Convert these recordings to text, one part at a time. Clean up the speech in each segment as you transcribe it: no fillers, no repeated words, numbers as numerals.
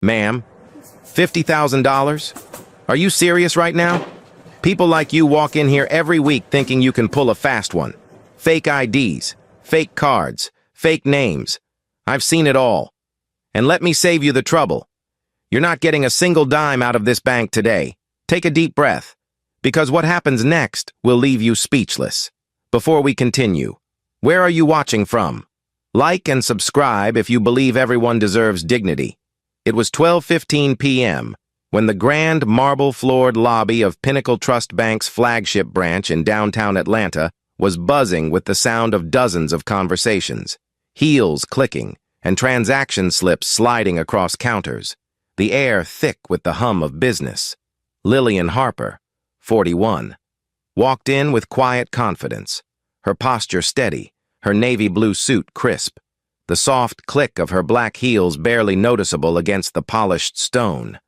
Ma'am, $50,000? Are you serious right now? People like you walk in here every week thinking you can pull a fast one. Fake IDs, fake cards, fake names. I've seen it all. And let me save you the trouble. You're not getting a single dime out of this bank today. Take a deep breath, because what happens next will leave you speechless. Before we continue, where are you watching from? Like and subscribe if you believe everyone deserves dignity. It was 12:15 p.m. when the grand marble-floored lobby of Pinnacle Trust Bank's flagship branch in downtown Atlanta was buzzing with the sound of dozens of conversations, heels clicking, and transaction slips sliding across counters, the air thick with the hum of business. Lillian Harper, 41, walked in with quiet confidence, her posture steady, her navy blue suit crisp, the soft click of her black heels barely noticeable against the polished stone.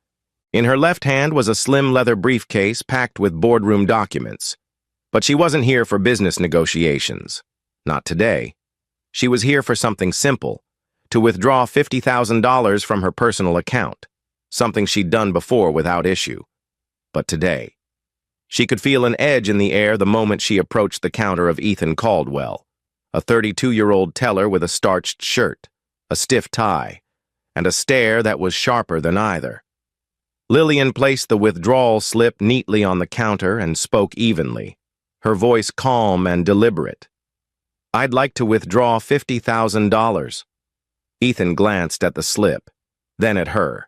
In her left hand was a slim leather briefcase packed with boardroom documents. But she wasn't here for business negotiations. Not today. She was here for something simple, to withdraw $50,000 from her personal account, something she'd done before without issue. But today, she could feel an edge in the air the moment she approached the counter of Ethan Caldwell, a 32-year-old teller with a starched shirt, a stiff tie, and a stare that was sharper than either. Lillian placed the withdrawal slip neatly on the counter and spoke evenly, her voice calm and deliberate. "I'd like to withdraw $50,000. Ethan glanced at the slip, then at her,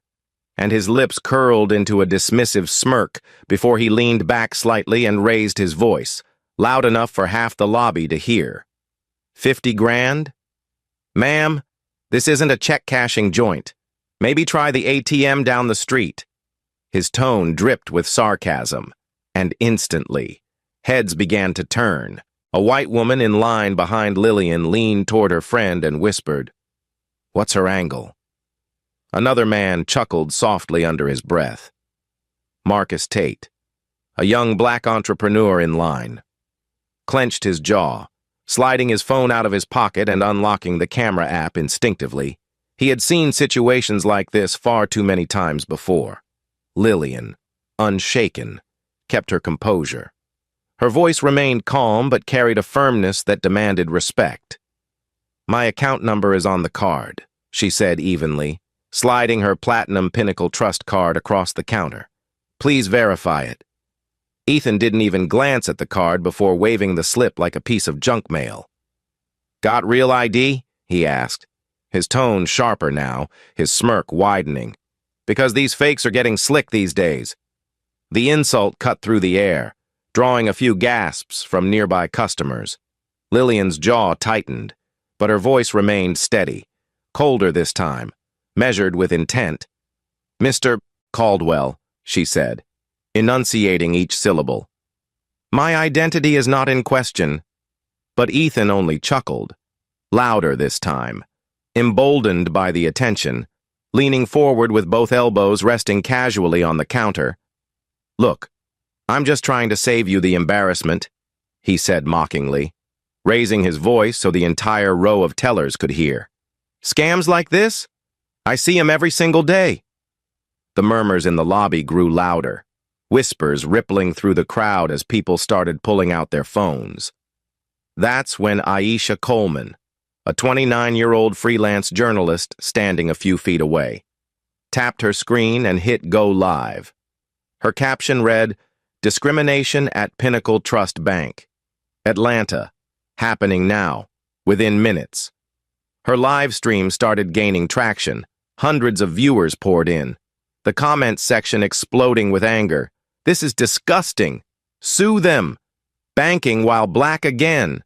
and his lips curled into a dismissive smirk before he leaned back slightly and raised his voice, loud enough for half the lobby to hear. 50 grand? Ma'am, this isn't a check-cashing joint. Maybe try the ATM down the street." His tone dripped with sarcasm, and instantly, heads began to turn. A white woman in line behind Lillian leaned toward her friend and whispered, "What's her angle?" Another man chuckled softly under his breath. Marcus Tate, a young black entrepreneur in line, clenched his jaw, sliding his phone out of his pocket and unlocking the camera app instinctively. He had seen situations like this far too many times before. Lillian, unshaken, kept her composure. Her voice remained calm but carried a firmness that demanded respect. "My account number is on the card," she said evenly, sliding her platinum Pinnacle Trust card across the counter. "Please verify it." Ethan didn't even glance at the card before waving the slip like a piece of junk mail. "Got real ID?" he asked, his tone sharper now, his smirk widening. "Because these fakes are getting slick these days." The insult cut through the air, drawing a few gasps from nearby customers. Lillian's jaw tightened, but her voice remained steady, colder this time, measured with intent. "Mr. Caldwell," she said, enunciating each syllable. "My identity is not in question." But Ethan only chuckled, louder this time, emboldened by the attention, leaning forward with both elbows resting casually on the counter. "Look, I'm just trying to save you the embarrassment," he said mockingly, raising his voice so the entire row of tellers could hear. "Scams like this? I see 'em every single day." The murmurs in the lobby grew louder, whispers rippling through the crowd as people started pulling out their phones. That's when Aisha Coleman, a 29-year-old freelance journalist standing a few feet away, tapped her screen and hit Go Live. Her caption read, "Discrimination at Pinnacle Trust Bank. Atlanta. Happening now. Within minutes." Her live stream started gaining traction. Hundreds of viewers poured in, the comments section exploding with anger. "This is disgusting. Sue them. Banking while black again."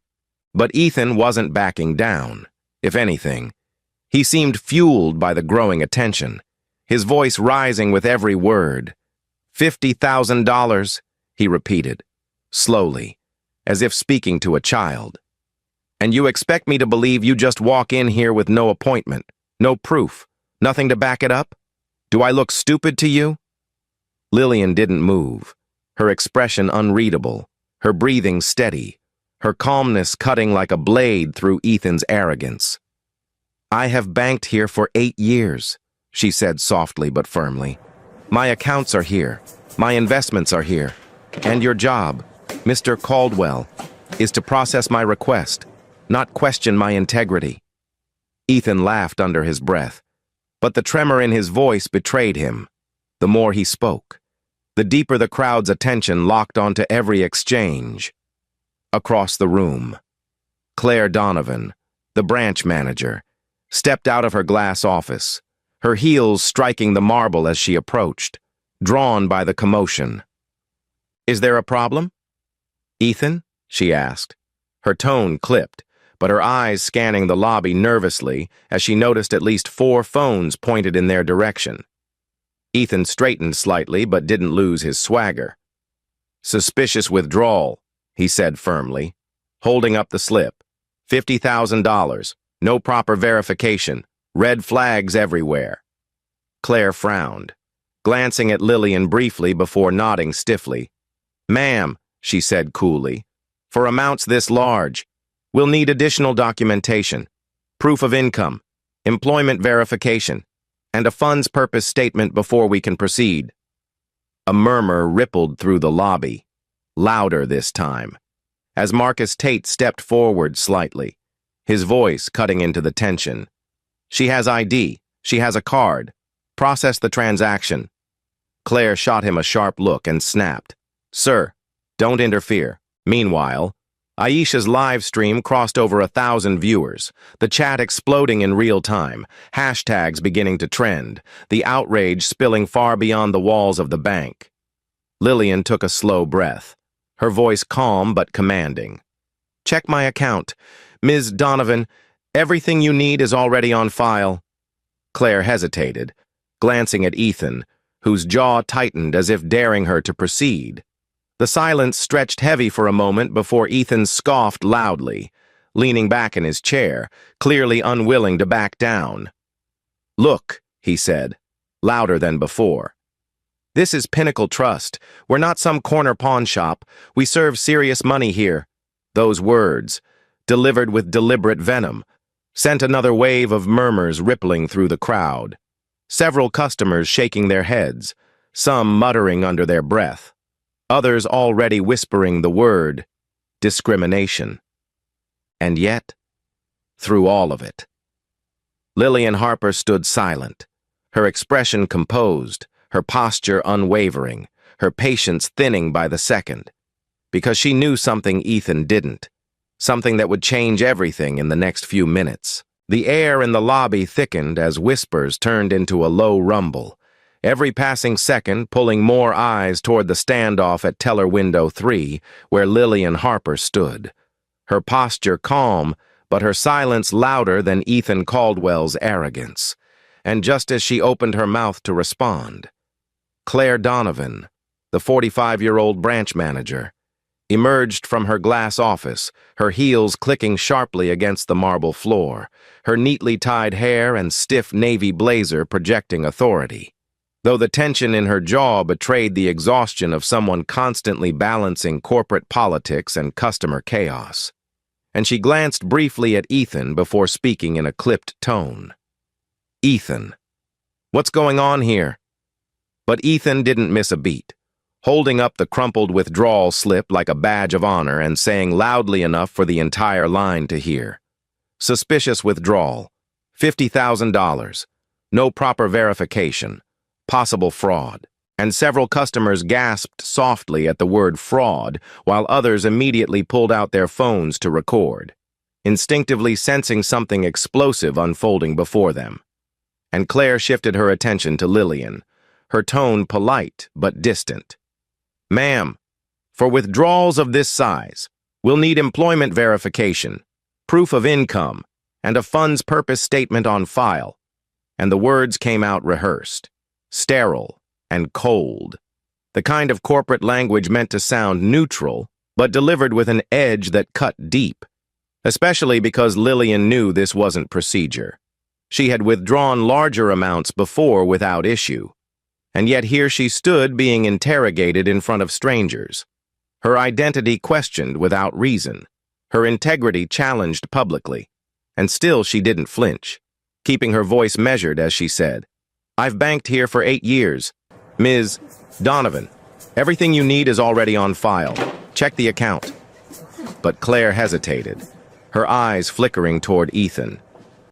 But Ethan wasn't backing down. If anything, he seemed fueled by the growing attention, his voice rising with every word. $50,000, he repeated, slowly, as if speaking to a child. "And you expect me to believe you just walk in here with no appointment, no proof, nothing to back it up? Do I look stupid to you?" Lillian didn't move, her expression unreadable, her breathing steady, her calmness cutting like a blade through Ethan's arrogance. "I have banked here for 8 years. she said softly but firmly. My accounts are here. My investments are here. And your job, Mr. Caldwell, is to process my request, not question my integrity. Ethan laughed under his breath, but the tremor in his voice betrayed him. The more he spoke, the deeper the crowd's attention locked onto every exchange. Across the room, Claire Donovan, the branch manager, stepped out of her glass office, her heels striking the marble as she approached, drawn by the commotion. Is there a problem? Ethan? She asked. Her tone clipped, but her eyes scanning the lobby nervously as she noticed at least 4 phones pointed in their direction. Ethan straightened slightly but didn't lose his swagger. Suspicious withdrawal, he said firmly, holding up the slip. $50,000, no proper verification, red flags everywhere. Claire frowned, glancing at Lillian briefly before nodding stiffly. Ma'am, she said coolly, for amounts this large, we'll need additional documentation, proof of income, employment verification, and a funds purpose statement before we can proceed. A murmur rippled through the lobby, louder this time, as Marcus Tate stepped forward slightly, his voice cutting into the tension. She has ID. She has a card. Process the transaction. Claire shot him a sharp look and snapped. Sir, don't interfere. Meanwhile, Aisha's live stream crossed over 1,000 viewers, the chat exploding in real time, hashtags beginning to trend, the outrage spilling far beyond the walls of the bank. Lillian took a slow breath, her voice calm but commanding. Check my account. Ms. Donovan, everything you need is already on file. Claire hesitated, glancing at Ethan, whose jaw tightened as if daring her to proceed. The silence stretched heavy for a moment before Ethan scoffed loudly, leaning back in his chair, clearly unwilling to back down. Look, he said, louder than before. This is Pinnacle Trust. We're not some corner pawn shop. We serve serious money here. Those words, delivered with deliberate venom, sent another wave of murmurs rippling through the crowd. Several customers shaking their heads, some muttering under their breath, others already whispering the word, discrimination. And yet, through all of it, Lillian Harper stood silent, her expression composed, her posture unwavering, her patience thinning by the second, because she knew something Ethan didn't, something that would change everything in the next few minutes. The air in the lobby thickened as whispers turned into a low rumble, every passing second pulling more eyes toward the standoff at teller window 3, where Lillian Harper stood, her posture calm, but her silence louder than Ethan Caldwell's arrogance. And just as she opened her mouth to respond, Claire Donovan, the 45-year-old branch manager, emerged from her glass office, her heels clicking sharply against the marble floor, her neatly tied hair and stiff navy blazer projecting authority, though the tension in her jaw betrayed the exhaustion of someone constantly balancing corporate politics and customer chaos. And she glanced briefly at Ethan before speaking in a clipped tone. Ethan, what's going on here? But Ethan didn't miss a beat, holding up the crumpled withdrawal slip like a badge of honor and saying loudly enough for the entire line to hear. Suspicious withdrawal. $50,000. No proper verification. Possible fraud. And several customers gasped softly at the word fraud, while others immediately pulled out their phones to record, instinctively sensing something explosive unfolding before them. And Claire shifted her attention to Lillian, her tone polite but distant. Ma'am, for withdrawals of this size, we'll need employment verification, proof of income, and a funds purpose statement on file. And the words came out rehearsed, sterile and cold, the kind of corporate language meant to sound neutral, but delivered with an edge that cut deep, especially because Lillian knew this wasn't procedure. She had withdrawn larger amounts before without issue, and yet here she stood being interrogated in front of strangers, her identity questioned without reason, her integrity challenged publicly, and still she didn't flinch, keeping her voice measured as she said, I've banked here for 8 years. Ms. Donovan, everything you need is already on file. Check the account. But Claire hesitated, her eyes flickering toward Ethan,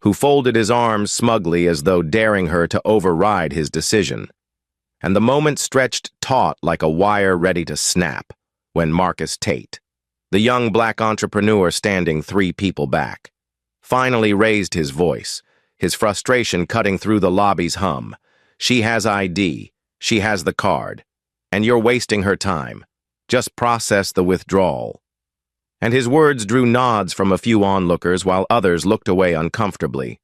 who folded his arms smugly as though daring her to override his decision. And the moment stretched taut like a wire ready to snap when Marcus Tate, the young black entrepreneur standing 3 people back, finally raised his voice, his frustration cutting through the lobby's hum. She has ID, she has the card, and you're wasting her time. Just process the withdrawal. And his words drew nods from a few onlookers while others looked away uncomfortably,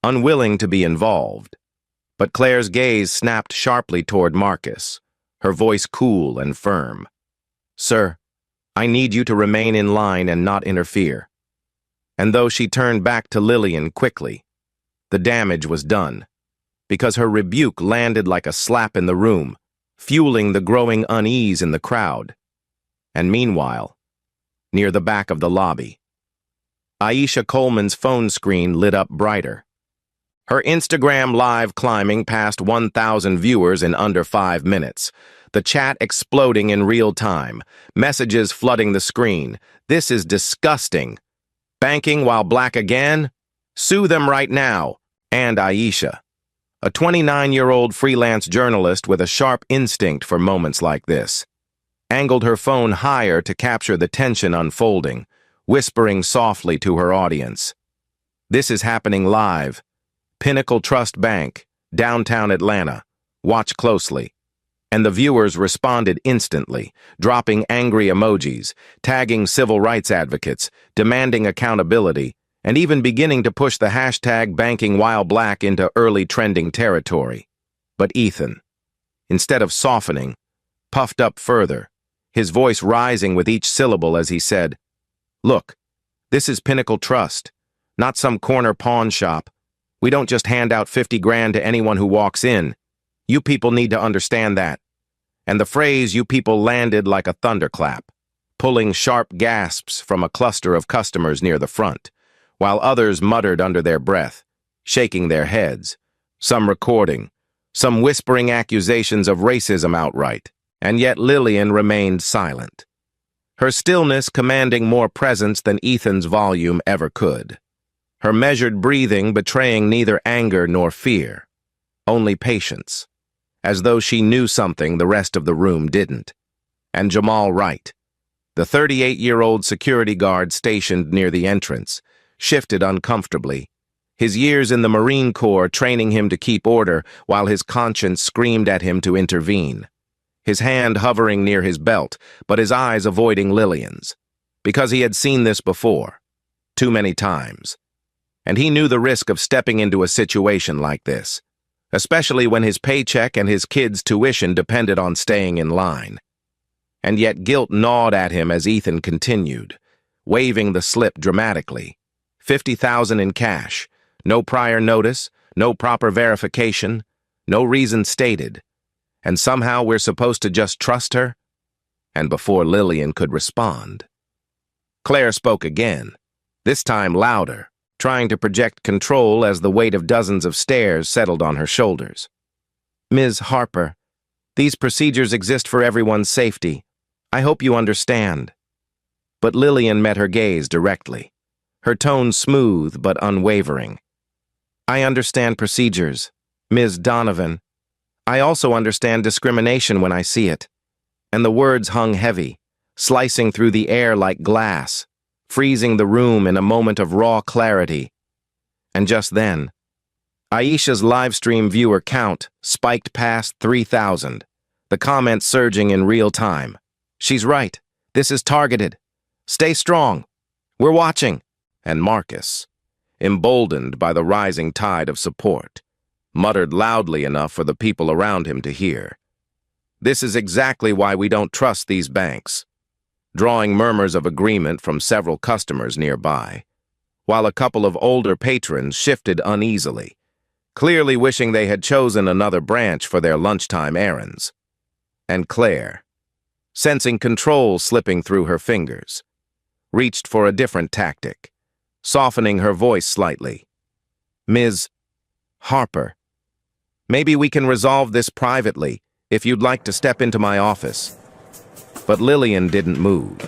unwilling to be involved. But Claire's gaze snapped sharply toward Marcus, her voice cool and firm. Sir, I need you to remain in line and not interfere. And though she turned back to Lillian quickly, the damage was done, because her rebuke landed like a slap in the room, fueling the growing unease in the crowd. And meanwhile, near the back of the lobby, Aisha Coleman's phone screen lit up brighter. Her Instagram live climbing past 1,000 viewers in under 5 minutes, the chat exploding in real time, messages flooding the screen. This is disgusting. Banking while black again? Sue them right now. And Aisha, a 29-year-old freelance journalist with a sharp instinct for moments like this, angled her phone higher to capture the tension unfolding, whispering softly to her audience. This is happening live. Pinnacle Trust Bank, downtown Atlanta. Watch closely. And the viewers responded instantly, dropping angry emojis, tagging civil rights advocates, demanding accountability, and even beginning to push the hashtag banking while black into early trending territory. But Ethan, instead of softening, puffed up further, his voice rising with each syllable as he said, Look, this is Pinnacle Trust, not some corner pawn shop. We don't just hand out 50 grand to anyone who walks in. You people need to understand that. And the phrase you people landed like a thunderclap, pulling sharp gasps from a cluster of customers near the front, while others muttered under their breath, shaking their heads, some recording, some whispering accusations of racism outright, and yet Lillian remained silent, her stillness commanding more presence than Ethan's volume ever could, her measured breathing betraying neither anger nor fear, only patience, as though she knew something the rest of the room didn't. And Jamal Wright, the 38-year-old security guard stationed near the entrance, shifted uncomfortably, his years in the Marine Corps training him to keep order while his conscience screamed at him to intervene, his hand hovering near his belt, but his eyes avoiding Lillian's, because he had seen this before, too many times. And he knew the risk of stepping into a situation like this, especially when his paycheck and his kids' tuition depended on staying in line. And yet guilt gnawed at him as Ethan continued, waving the slip dramatically. $50,000 in cash, no prior notice, no proper verification, no reason stated. And somehow we're supposed to just trust her? And before Lillian could respond, Claire spoke again, this time louder, trying to project control as the weight of dozens of stares settled on her shoulders. Ms. Harper, these procedures exist for everyone's safety. I hope you understand. But Lillian met her gaze directly, her tone smooth but unwavering. I understand procedures, Ms. Donovan. I also understand discrimination when I see it. And the words hung heavy, slicing through the air like glass, freezing the room in a moment of raw clarity. And just then, Aisha's livestream viewer count spiked past 3,000, the comments surging in real time. She's right. This is targeted. Stay strong. We're watching. And Marcus, emboldened by the rising tide of support, muttered loudly enough for the people around him to hear. This is exactly why we don't trust these banks, drawing murmurs of agreement from several customers nearby, while a couple of older patrons shifted uneasily, clearly wishing they had chosen another branch for their lunchtime errands. And Claire, sensing control slipping through her fingers, reached for a different tactic, softening her voice slightly. Ms. Harper, Maybe we can resolve this privately, if you'd like to step into my office." But Lillian didn't move,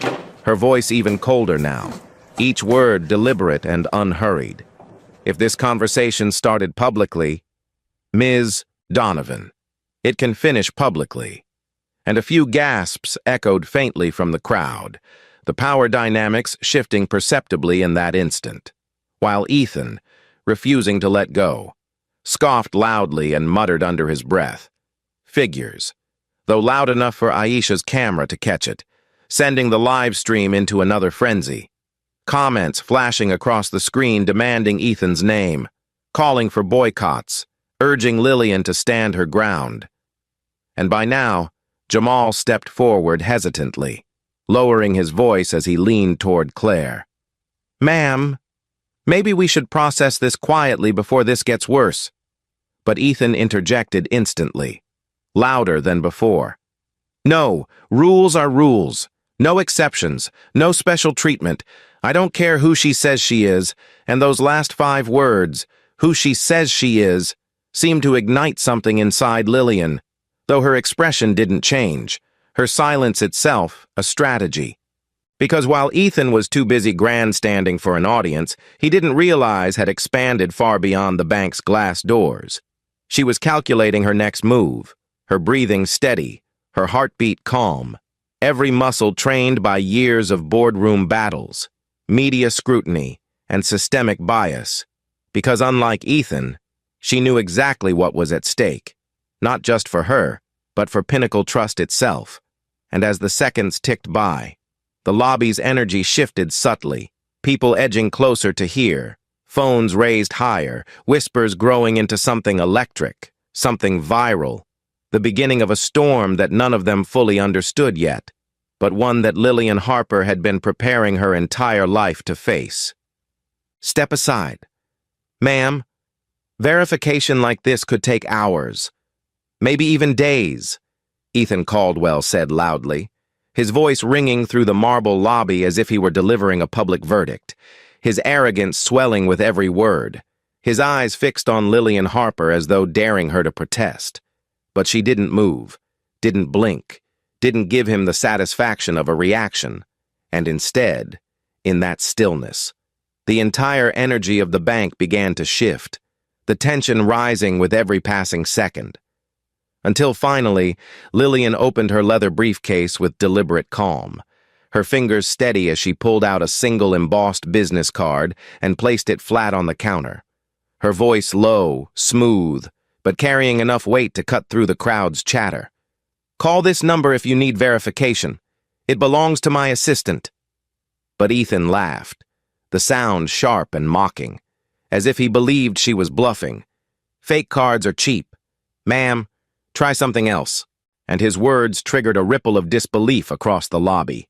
her voice even colder now, each word deliberate and unhurried. If this conversation started publicly, "Ms. Donovan," it can finish publicly. And a few gasps echoed faintly from the crowd, the power dynamics shifting perceptibly in that instant, while Ethan, refusing to let go, scoffed loudly and muttered under his breath. Figures, though loud enough for Aisha's camera to catch it, sending the live stream into another frenzy. Comments flashing across the screen demanding Ethan's name, calling for boycotts, urging Lillian to stand her ground. And by now, Jamal stepped forward hesitantly, lowering his voice as he leaned toward Claire. "Ma'am, maybe we should process this quietly before this gets worse." But Ethan interjected instantly, louder than before. "No, rules are rules. No exceptions, no special treatment. I don't care who she says she is," and those last 5 words, "who she says she is," seemed to ignite something inside Lillian, though her expression didn't change, her silence itself a strategy. Because while Ethan was too busy grandstanding for an audience, he didn't realize had expanded far beyond the bank's glass doors. She was calculating her next move, her breathing steady, her heartbeat calm, every muscle trained by years of boardroom battles, media scrutiny, and systemic bias. Because unlike Ethan, she knew exactly what was at stake, not just for her, but for Pinnacle Trust itself. And as the seconds ticked by, the lobby's energy shifted subtly, people edging closer to hear, phones raised higher, whispers growing into something electric, something viral, the beginning of a storm that none of them fully understood yet, but one that Lillian Harper had been preparing her entire life to face. "Step aside. Ma'am, verification like this could take hours, maybe even days," Ethan Caldwell said loudly, his voice ringing through the marble lobby as if he were delivering a public verdict, his arrogance swelling with every word, his eyes fixed on Lillian Harper as though daring her to protest. But she didn't move, didn't blink, didn't give him the satisfaction of a reaction, and instead, in that stillness, the entire energy of the bank began to shift, the tension rising with every passing second. Until finally, Lillian opened her leather briefcase with deliberate calm, her fingers steady as she pulled out a single embossed business card and placed it flat on the counter, her voice low, smooth, but carrying enough weight to cut through the crowd's chatter. "Call this number if you need verification. It belongs to my assistant." But Ethan laughed, the sound sharp and mocking, as if he believed she was bluffing. "Fake cards are cheap. Ma'am, try something else." And his words triggered a ripple of disbelief across the lobby.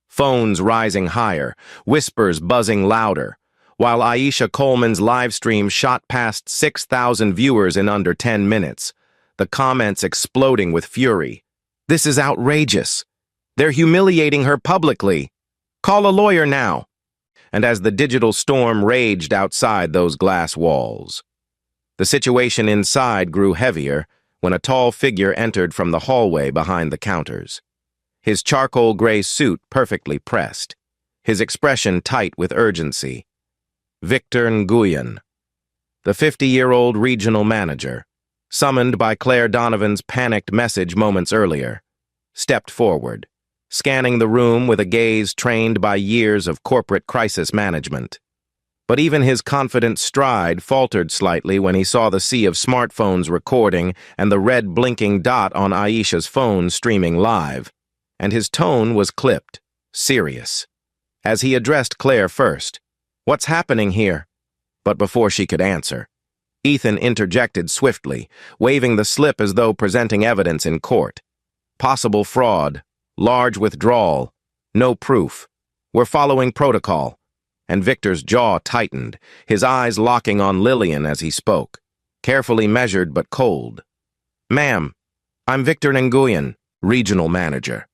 Phones rising higher, whispers buzzing louder, while Aisha Coleman's live stream shot past 6,000 viewers in under 10 minutes, the comments exploding with fury. "This is outrageous. They're humiliating her publicly. Call a lawyer now." And as the digital storm raged outside those glass walls, the situation inside grew heavier when a tall figure entered from the hallway behind the counters. His charcoal gray suit perfectly pressed, his expression tight with urgency. Victor Nguyen, the 50-year-old regional manager, summoned by Claire Donovan's panicked message moments earlier, stepped forward, scanning the room with a gaze trained by years of corporate crisis management. But even his confident stride faltered slightly when he saw the sea of smartphones recording and the red blinking dot on Aisha's phone streaming live, and his tone was clipped, serious. As he addressed Claire first, "What's happening here?" But before she could answer, Ethan interjected swiftly, waving the slip as though presenting evidence in court. "Possible fraud, large withdrawal, no proof. We're following protocol." And Victor's jaw tightened, his eyes locking on Lillian as he spoke, carefully measured but cold. "Ma'am, I'm Victor Nguyen, regional manager.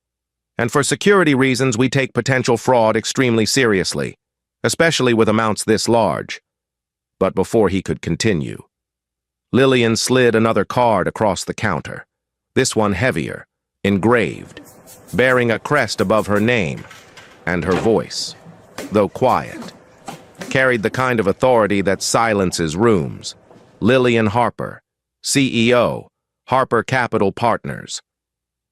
And for security reasons, we take potential fraud extremely seriously, especially with amounts this large." But before he could continue, Lillian slid another card across the counter, this one heavier, engraved, bearing a crest above her name, and her voice, though quiet, carried the kind of authority that silences rooms. Lillian Harper, CEO, Harper Capital Partners.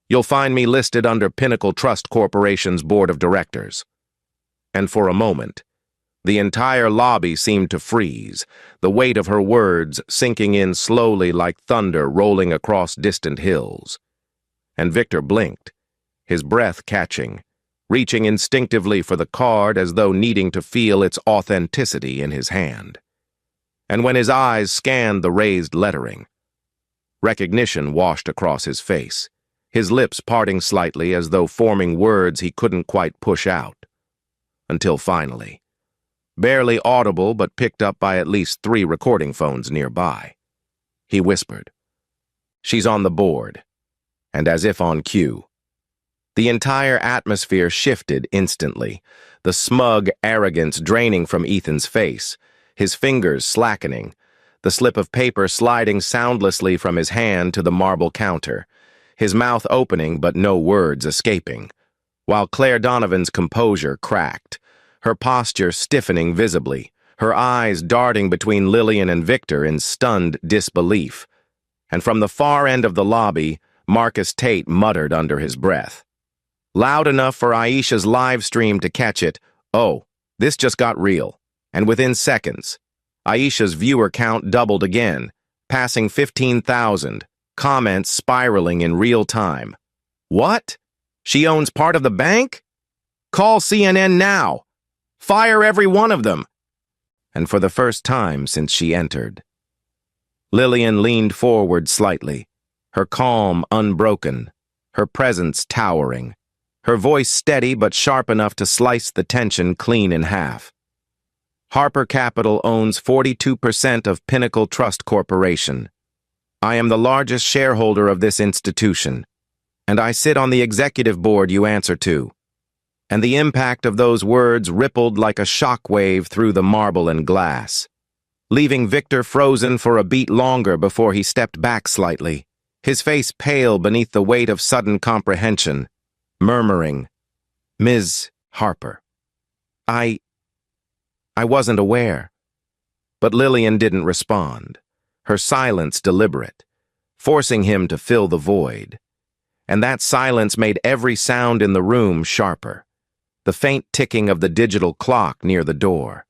You'll find me listed under Pinnacle Trust Corporation's Board of Directors. And for a moment, the entire lobby seemed to freeze, the weight of her words sinking in slowly like thunder rolling across distant hills. And Victor blinked, his breath catching, reaching instinctively for the card as though needing to feel its authenticity in his hand. And when his eyes scanned the raised lettering, recognition washed across his face, his lips parting slightly as though forming words he couldn't quite push out. Until finally, barely audible but picked up by at least 3 recording phones nearby, he whispered, "She's on the board," and as if on cue, the entire atmosphere shifted instantly, the smug arrogance draining from Ethan's face, his fingers slackening, the slip of paper sliding soundlessly from his hand to the marble counter, his mouth opening but no words escaping, while Claire Donovan's composure cracked, her posture stiffening visibly, her eyes darting between Lillian and Victor in stunned disbelief. And from the far end of the lobby, Marcus Tate muttered under his breath, loud enough for Aisha's live stream to catch it, "Oh, this just got real." And within seconds, Aisha's viewer count doubled again, passing 15,000, comments spiraling in real time. "What? She owns part of the bank? Call CNN now! Fire every one of them!" And for the first time since she entered, Lillian leaned forward slightly, her calm unbroken, her presence towering, her voice steady but sharp enough to slice the tension clean in half. Harper Capital owns 42% of Pinnacle Trust Corporation. I am the largest shareholder of this institution, and I sit on the executive board you answer to. And the impact of those words rippled like a shock wave through the marble and glass, leaving Victor frozen for a beat longer before he stepped back slightly, his face pale beneath the weight of sudden comprehension, murmuring, "Ms. Harper, I wasn't aware." But Lillian didn't respond, her silence deliberate, forcing him to fill the void. And that silence made every sound in the room sharper. The faint ticking of the digital clock near the door,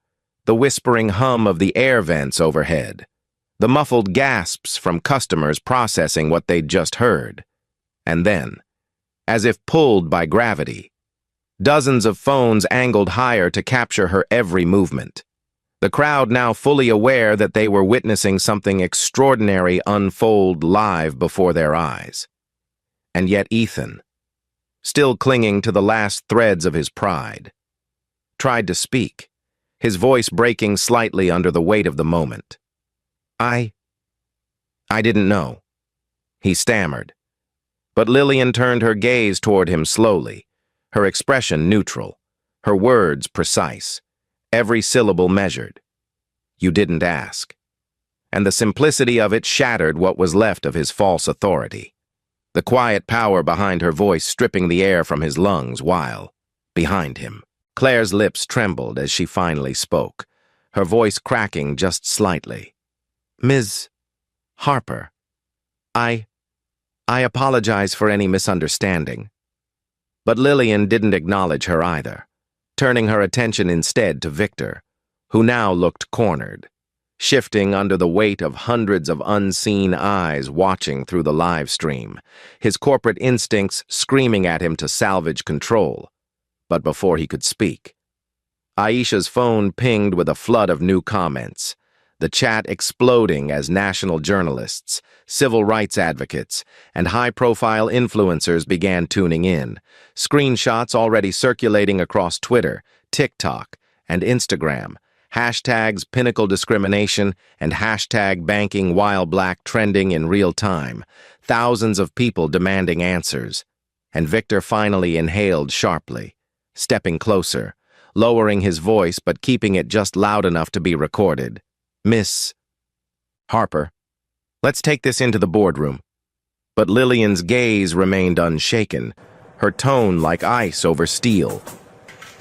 the whispering hum of the air vents overhead, the muffled gasps from customers processing what they'd just heard. And then, as if pulled by gravity, dozens of phones angled higher to capture her every movement. The crowd now fully aware that they were witnessing something extraordinary unfold live before their eyes. And yet Ethan, still clinging to the last threads of his pride, tried to speak, his voice breaking slightly under the weight of the moment. I didn't know," he stammered. But Lillian turned her gaze toward him slowly, her expression neutral, her words precise, every syllable measured. "You didn't ask." And the simplicity of it shattered what was left of his false authority, the quiet power behind her voice stripping the air from his lungs while, behind him, Claire's lips trembled as she finally spoke, her voice cracking just slightly. "Ms. Harper, I apologize for any misunderstanding." But Lillian didn't acknowledge her either, turning her attention instead to Victor, who now looked cornered, shifting under the weight of hundreds of unseen eyes watching through the live stream, his corporate instincts screaming at him to salvage control. But before he could speak, Aisha's phone pinged with a flood of new comments, the chat exploding as national journalists, civil rights advocates, and high-profile influencers began tuning in, screenshots already circulating across Twitter, TikTok, and Instagram, hashtags Pinnacle Discrimination and hashtag Banking While Black trending in real time, thousands of people demanding answers. And Victor finally inhaled sharply, stepping closer, lowering his voice but keeping it just loud enough to be recorded. "Miss Harper, Let's take this into the boardroom. But Lillian's gaze remained unshaken, her tone like ice over steel.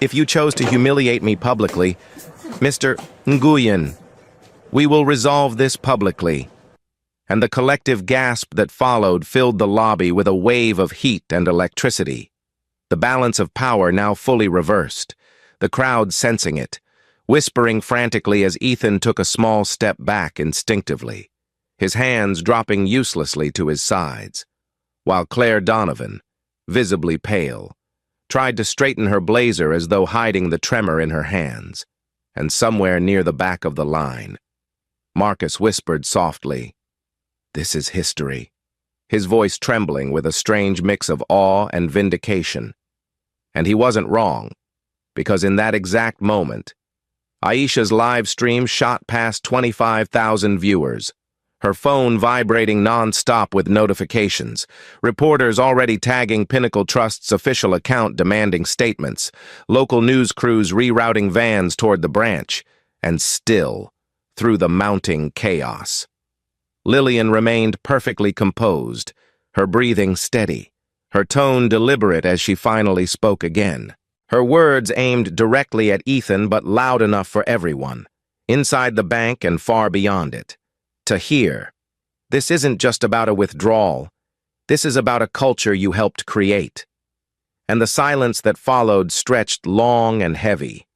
If you chose to humiliate me publicly, Mr. Nguyen, we will resolve this publicly. And the collective gasp that followed filled the lobby with a wave of heat and electricity. The balance of power now fully reversed, the crowd sensing it, whispering frantically as Ethan took a small step back instinctively, his hands dropping uselessly to his sides, while Claire Donovan, visibly pale, tried to straighten her blazer as though hiding the tremor in her hands, and somewhere near the back of the line, Marcus whispered softly, "This is history," his voice trembling with a strange mix of awe and vindication. And he wasn't wrong, because in that exact moment, Aisha's live stream shot past 25,000 viewers, her phone vibrating non-stop with notifications, reporters already tagging Pinnacle Trust's official account demanding statements, local news crews rerouting vans toward the branch, and still, through the mounting chaos, Lillian remained perfectly composed, her breathing steady, her tone deliberate as she finally spoke again. Her words aimed directly at Ethan but loud enough for everyone, inside the bank and far beyond it, to hear. This isn't just about a withdrawal. This is about a culture you helped create. And the silence that followed stretched long and heavy,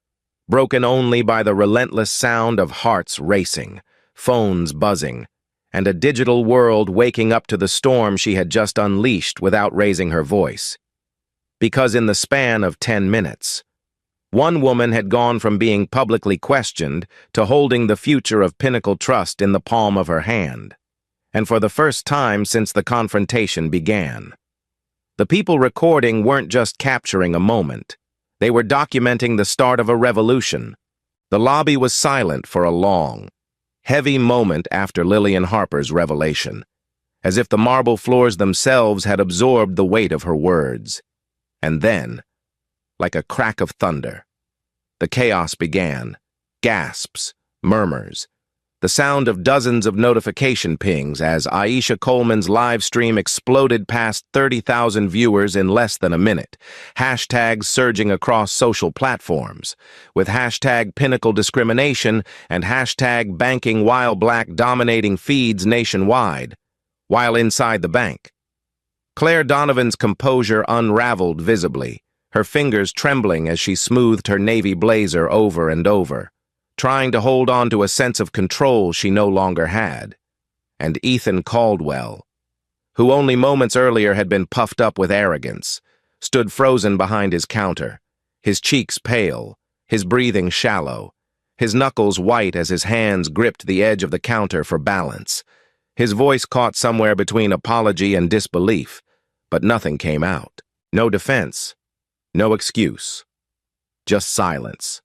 broken only by the relentless sound of hearts racing, phones buzzing, and a digital world waking up to the storm she had just unleashed without raising her voice. Because in the span of 10 minutes, one woman had gone from being publicly questioned to holding the future of Pinnacle Trust in the palm of her hand, and for the first time since the confrontation began. The people recording weren't just capturing a moment. They were documenting the start of a revolution. The lobby was silent for a long, heavy moment after Lillian Harper's revelation, as if the marble floors themselves had absorbed the weight of her words. And then, like a crack of thunder, the chaos began. Gasps, murmurs, the sound of dozens of notification pings as Aisha Coleman's live stream exploded past 30,000 viewers in less than a minute, hashtags surging across social platforms, with hashtag Pinnacle Discrimination and hashtag Banking While Black dominating feeds nationwide, while inside the bank, Claire Donovan's composure unraveled visibly, her fingers trembling as she smoothed her navy blazer over and over, trying to hold on to a sense of control she no longer had. And Ethan Caldwell, who only moments earlier had been puffed up with arrogance, stood frozen behind his counter, his cheeks pale, his breathing shallow, his knuckles white as his hands gripped the edge of the counter for balance. His voice caught somewhere between apology and disbelief, but nothing came out. No defense, no excuse, just silence.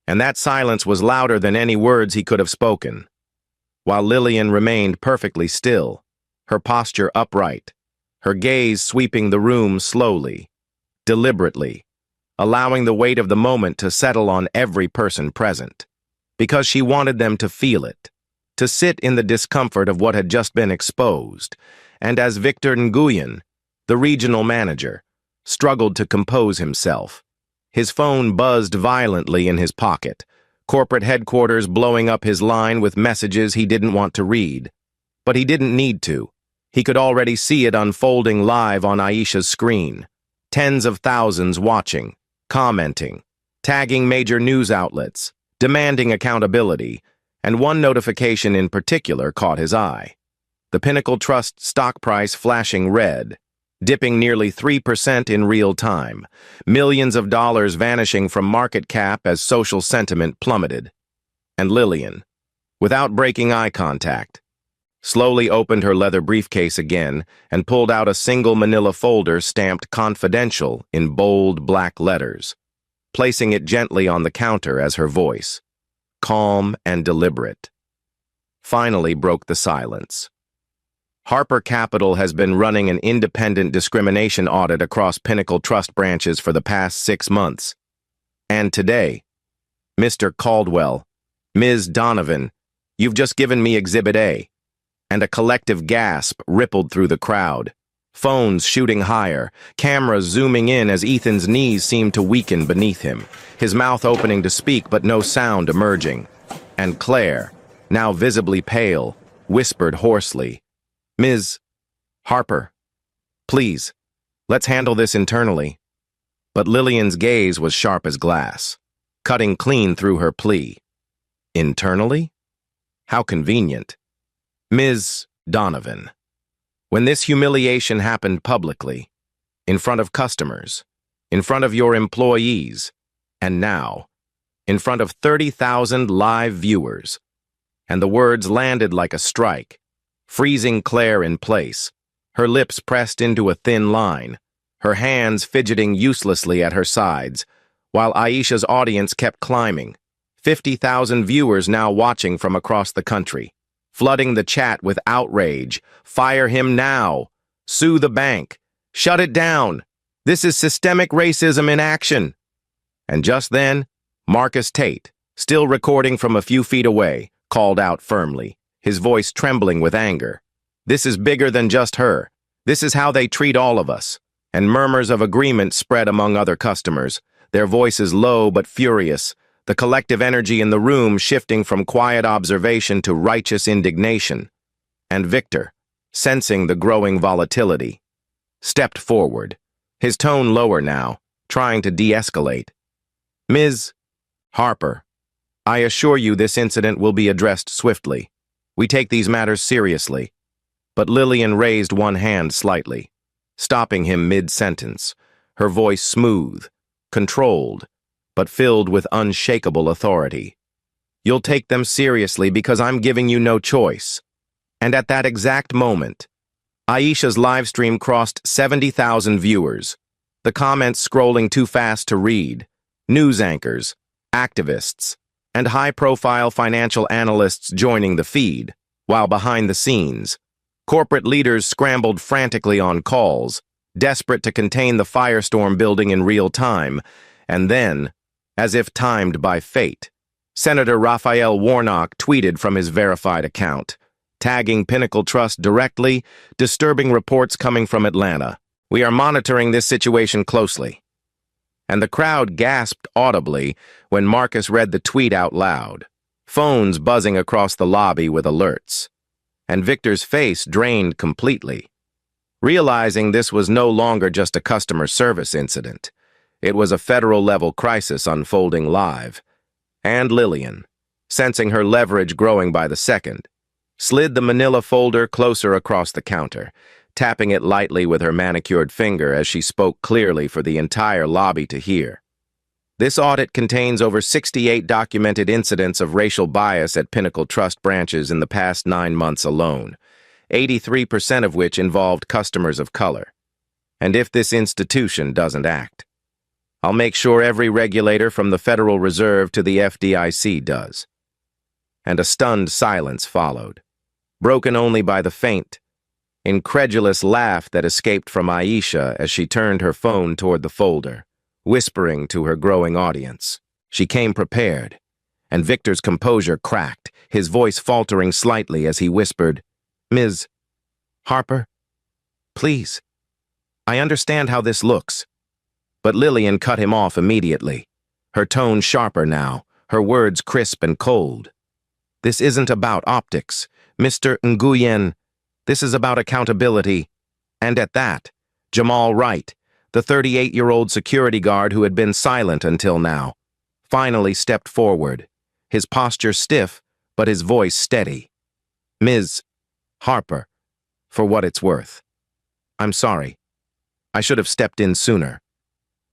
And that silence was louder than any words he could have spoken, while Lillian remained perfectly still, her posture upright, her gaze sweeping the room slowly, deliberately, allowing the weight of the moment to settle on every person present, because she wanted them to feel it, to sit in the discomfort of what had just been exposed, and as Victor Nguyen, the regional manager, struggled to compose himself, his phone buzzed violently in his pocket, corporate headquarters blowing up his line with messages he didn't want to read. But he didn't need to. He could already see it unfolding live on Aisha's screen. Tens of thousands watching, commenting, tagging major news outlets, demanding accountability, and one notification in particular caught his eye. The Pinnacle Trust stock price flashing red, dipping nearly 3% in real time, millions of dollars vanishing from market cap as social sentiment plummeted. And Lillian, without breaking eye contact, slowly opened her leather briefcase again and pulled out a single manila folder stamped confidential in bold black letters, placing it gently on the counter as her voice, calm and deliberate, finally broke the silence. Harper Capital has been running an independent discrimination audit across Pinnacle Trust branches for the past 6 months. And today, Mr. Caldwell, Ms. Donovan, you've just given me Exhibit A. and a collective gasp rippled through the crowd. Phones shooting higher, cameras zooming in as Ethan's knees seemed to weaken beneath him, his mouth opening to speak but no sound emerging. And Claire, now visibly pale, whispered hoarsely, "Ms. Harper, please, let's handle this internally." But Lillian's gaze was sharp as glass, cutting clean through her plea. Internally? How convenient. Ms. Donovan, when this humiliation happened publicly, in front of customers, in front of your employees, and now, in front of 30,000 live viewers, and the words landed like a strike, freezing Claire in place, her lips pressed into a thin line, her hands fidgeting uselessly at her sides, while Aisha's audience kept climbing, 50,000 viewers now watching from across the country, flooding the chat with outrage. "Fire him now! Sue the bank! Shut it down! This is systemic racism in action!" And just then, Marcus Tate, still recording from a few feet away, called out firmly, his voice trembling with anger. "This is bigger than just her. This is how they treat all of us." And murmurs of agreement spread among other customers, their voices low but furious, the collective energy in the room shifting from quiet observation to righteous indignation. And Victor, sensing the growing volatility, stepped forward, his tone lower now, trying to de-escalate. "Ms. Harper, I assure you this incident will be addressed swiftly. We take these matters seriously." But Lillian raised one hand slightly, stopping him mid-sentence, her voice smooth, controlled, but filled with unshakable authority. "You'll take them seriously because I'm giving you no choice." And at that exact moment, Aisha's live stream crossed 70,000 viewers, the comments scrolling too fast to read, news anchors, activists, and high-profile financial analysts joining the feed, while behind the scenes, corporate leaders scrambled frantically on calls, desperate to contain the firestorm building in real time, and then, as if timed by fate, Senator Raphael Warnock tweeted from his verified account, tagging Pinnacle Trust directly, disturbing reports coming from Atlanta. "We are monitoring this situation closely." And the crowd gasped audibly when Marcus read the tweet out loud, phones buzzing across the lobby with alerts. And Victor's face drained completely, realizing this was no longer just a customer service incident. It was a federal-level crisis unfolding live. And Lillian, sensing her leverage growing by the second, slid the manila folder closer across the counter, tapping it lightly with her manicured finger as she spoke clearly for the entire lobby to hear. "This audit contains over 68 documented incidents of racial bias at Pinnacle Trust branches in the past 9 months alone, 83% of which involved customers of color. And if this institution doesn't act, I'll make sure every regulator from the Federal Reserve to the FDIC does." And a stunned silence followed, broken only by the faint, incredulous laugh that escaped from Aisha as she turned her phone toward the folder, whispering to her growing audience. She came prepared, and Victor's composure cracked, his voice faltering slightly as he whispered, "Ms. Harper, please, I understand how this looks." But Lillian cut him off immediately, her tone sharper now, her words crisp and cold. "This isn't about optics, Mr. Nguyen. This is about accountability." And at that, Jamal Wright, the 38-year-old security guard who had been silent until now, finally stepped forward, his posture stiff, but his voice steady. "Ms. Harper, for what it's worth, I'm sorry. I should have stepped in sooner."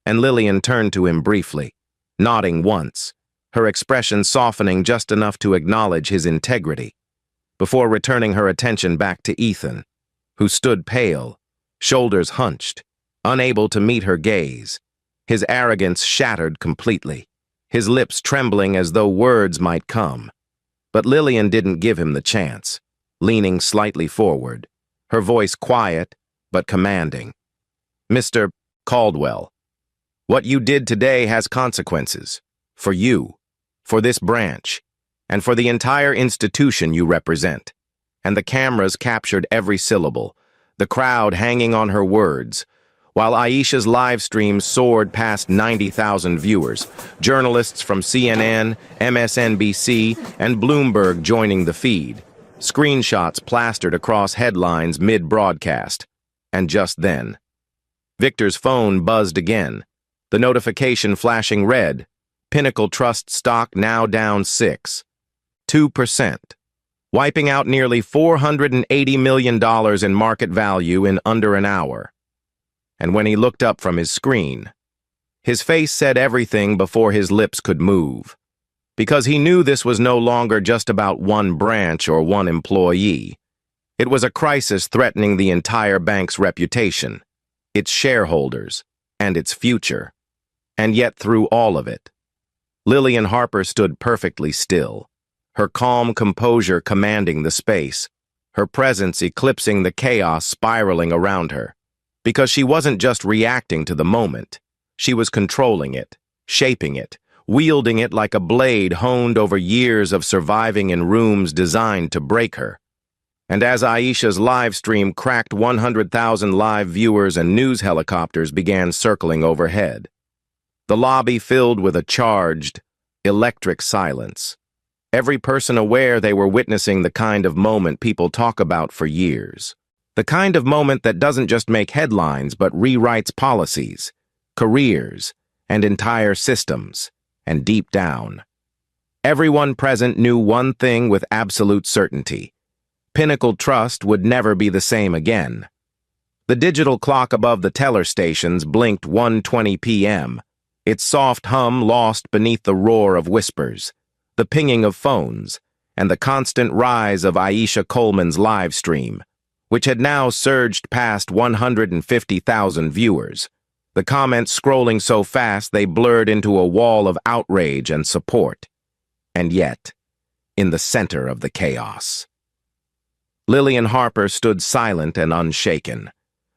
And Lillian turned to him briefly, nodding once, her expression softening just enough to acknowledge his integrity, before returning her attention back to Ethan, who stood pale, shoulders hunched, unable to meet her gaze, his arrogance shattered completely, his lips trembling as though words might come. But Lillian didn't give him the chance, leaning slightly forward, her voice quiet but commanding. "Mr. Caldwell, what you did today has consequences. For you, for this branch, and for the entire institution you represent. and the cameras captured every syllable, the crowd hanging on her words. While Aisha's live stream soared past 90,000 viewers, journalists from CNN, MSNBC, and Bloomberg joining the feed. Screenshots plastered across headlines mid-broadcast. And just then, Victor's phone buzzed again, the notification flashing red. Pinnacle Trust stock now down 2%, wiping out nearly $480 million in market value in under an hour. And when he looked up from his screen, his face said everything before his lips could move, because he knew this was no longer just about one branch or one employee. It was a crisis threatening the entire bank's reputation, its shareholders, and its future. And yet through all of it, Lillian Harper stood perfectly still, her calm composure commanding the space, her presence eclipsing the chaos spiraling around her. Because she wasn't just reacting to the moment, she was controlling it, shaping it, wielding it like a blade honed over years of surviving in rooms designed to break her. And as Aisha's live stream cracked 100,000 live viewers and news helicopters began circling overhead, the lobby filled with a charged, electric silence. Every person aware they were witnessing the kind of moment people talk about for years. The kind of moment that doesn't just make headlines but rewrites policies, careers, and entire systems. And deep down, everyone present knew one thing with absolute certainty. Pinnacle Trust would never be the same again. The digital clock above the teller stations blinked 1:20 p.m., its soft hum lost beneath the roar of whispers, the pinging of phones, and the constant rise of Aisha Coleman's live stream, which had now surged past 150,000 viewers, the comments scrolling so fast they blurred into a wall of outrage and support. And yet, in the center of the chaos, Lillian Harper stood silent and unshaken,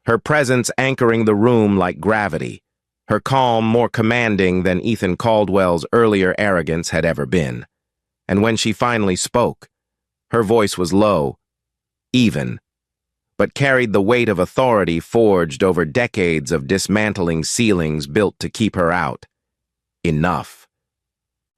her presence anchoring the room like gravity, her calm more commanding than Ethan Caldwell's earlier arrogance had ever been. And when she finally spoke, her voice was low, even, but carried the weight of authority forged over decades of dismantling ceilings built to keep her out. Enough.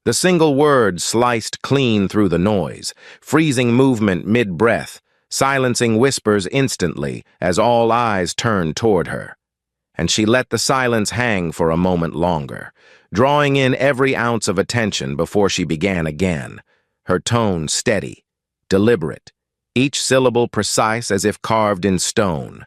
The single word sliced clean through the noise, freezing movement mid-breath, silencing whispers instantly as all eyes turned toward her. And she let the silence hang for a moment longer, drawing in every ounce of attention before she began again, her tone steady, deliberate, each syllable precise as if carved in stone.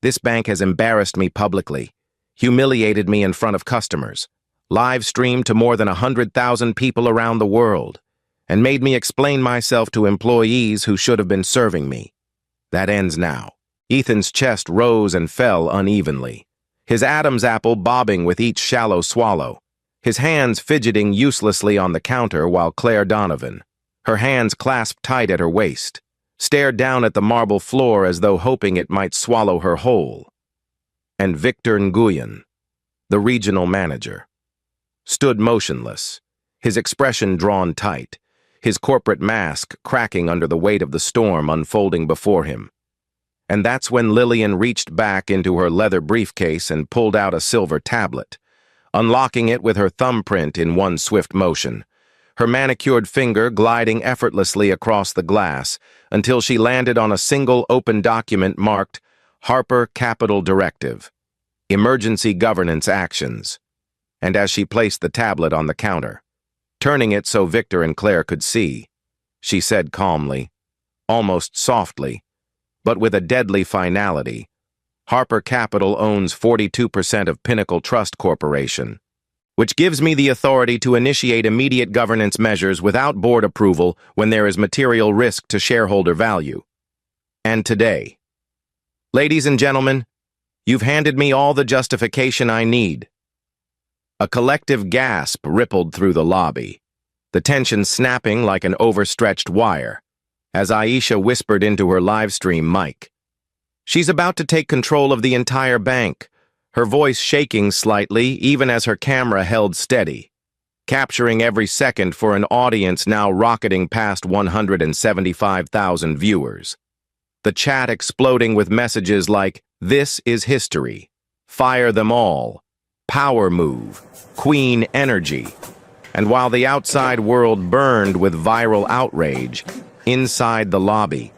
This bank has embarrassed me publicly, humiliated me in front of customers, live-streamed to more than 100,000 people around the world, and made me explain myself to employees who should have been serving me. That ends now. Ethan's chest rose and fell unevenly, his Adam's apple bobbing with each shallow swallow, his hands fidgeting uselessly on the counter while Claire Donovan, her hands clasped tight at her waist, stared down at the marble floor as though hoping it might swallow her whole. And Victor Nguyen, the regional manager, stood motionless, his expression drawn tight, his corporate mask cracking under the weight of the storm unfolding before him. And that's when Lillian reached back into her leather briefcase and pulled out a silver tablet, unlocking it with her thumbprint in one swift motion, her manicured finger gliding effortlessly across the glass until she landed on a single open document marked Harper Capital Directive, Emergency Governance Actions. And as she placed the tablet on the counter, turning it so Victor and Claire could see, she said calmly, almost softly, but with a deadly finality, Harper Capital owns 42% of Pinnacle Trust Corporation, which gives me the authority to initiate immediate governance measures without board approval when there is material risk to shareholder value. And today, ladies and gentlemen, you've handed me all the justification I need. A collective gasp rippled through the lobby, the tension snapping like an overstretched wire, as Aisha whispered into her livestream mic. She's about to take control of the entire bank, her voice shaking slightly even as her camera held steady. capturing every second for an audience now rocketing past 175,000 viewers. The chat exploding with messages like, "This is history," "Fire them all," "Power move," "Queen energy." And while the outside world burned with viral outrage, inside the lobby,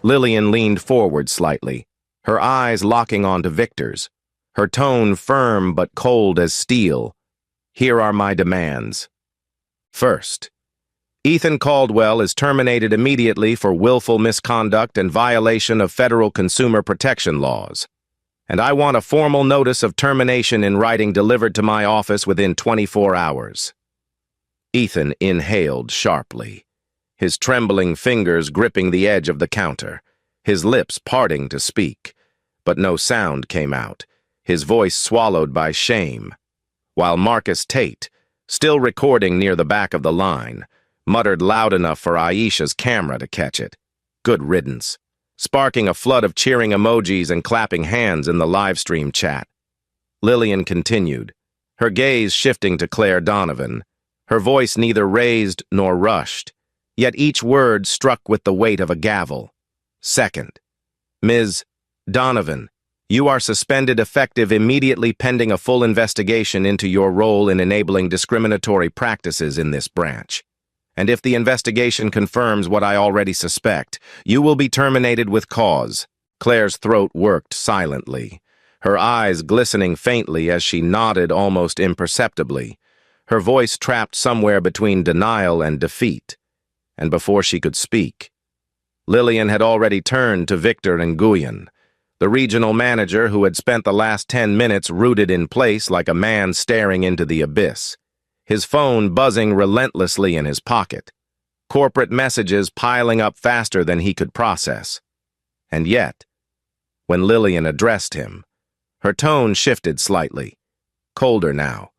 Lillian leaned forward slightly, her eyes locking onto Victor's, her tone firm but cold as steel. "Here are my demands. First, Ethan Caldwell is terminated immediately for willful misconduct and violation of federal consumer protection laws. And I want a formal notice of termination in writing delivered to my office within 24 hours. Ethan inhaled sharply, his trembling fingers gripping the edge of the counter, his lips parting to speak, but no sound came out, his voice swallowed by shame, while Marcus Tate, still recording near the back of the line, muttered loud enough for Aisha's camera to catch it. Good riddance, sparking a flood of cheering emojis and clapping hands in the livestream chat. Lillian continued, her gaze shifting to Claire Donovan, her voice neither raised nor rushed, yet each word struck with the weight of a gavel. Second, Ms. Donovan, you are suspended effective immediately pending a full investigation into your role in enabling discriminatory practices in this branch. And if the investigation confirms what I already suspect, you will be terminated with cause. Claire's throat worked silently, her eyes glistening faintly as she nodded almost imperceptibly, her voice trapped somewhere between denial and defeat. And before she could speak, Lillian had already turned to Victor Nguyen, the regional manager who had spent the last 10 minutes rooted in place like a man staring into the abyss, his phone buzzing relentlessly in his pocket, corporate messages piling up faster than he could process. And yet, when Lillian addressed him, her tone shifted slightly, colder now,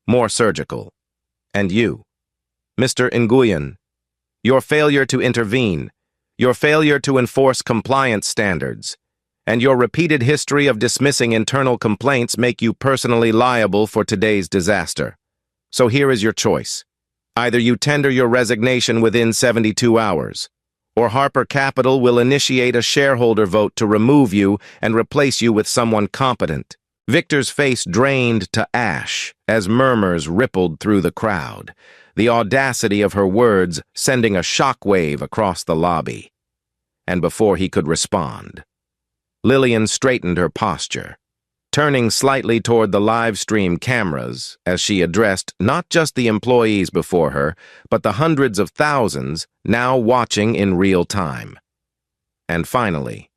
more surgical. "And you, Mr. Nguyen, your failure to intervene, your failure to enforce compliance standards, and your repeated history of dismissing internal complaints make you personally liable for today's disaster. So here is your choice. Either you tender your resignation within 72 hours, or Harper Capital will initiate a shareholder vote to remove you and replace you with someone competent." Victor's face drained to ash as murmurs rippled through the crowd, the audacity of her words sending a shockwave across the lobby. And before he could respond, Lillian straightened her posture, turning slightly toward the live stream cameras as she addressed not just the employees before her, but the hundreds of thousands now watching in real time. And finally,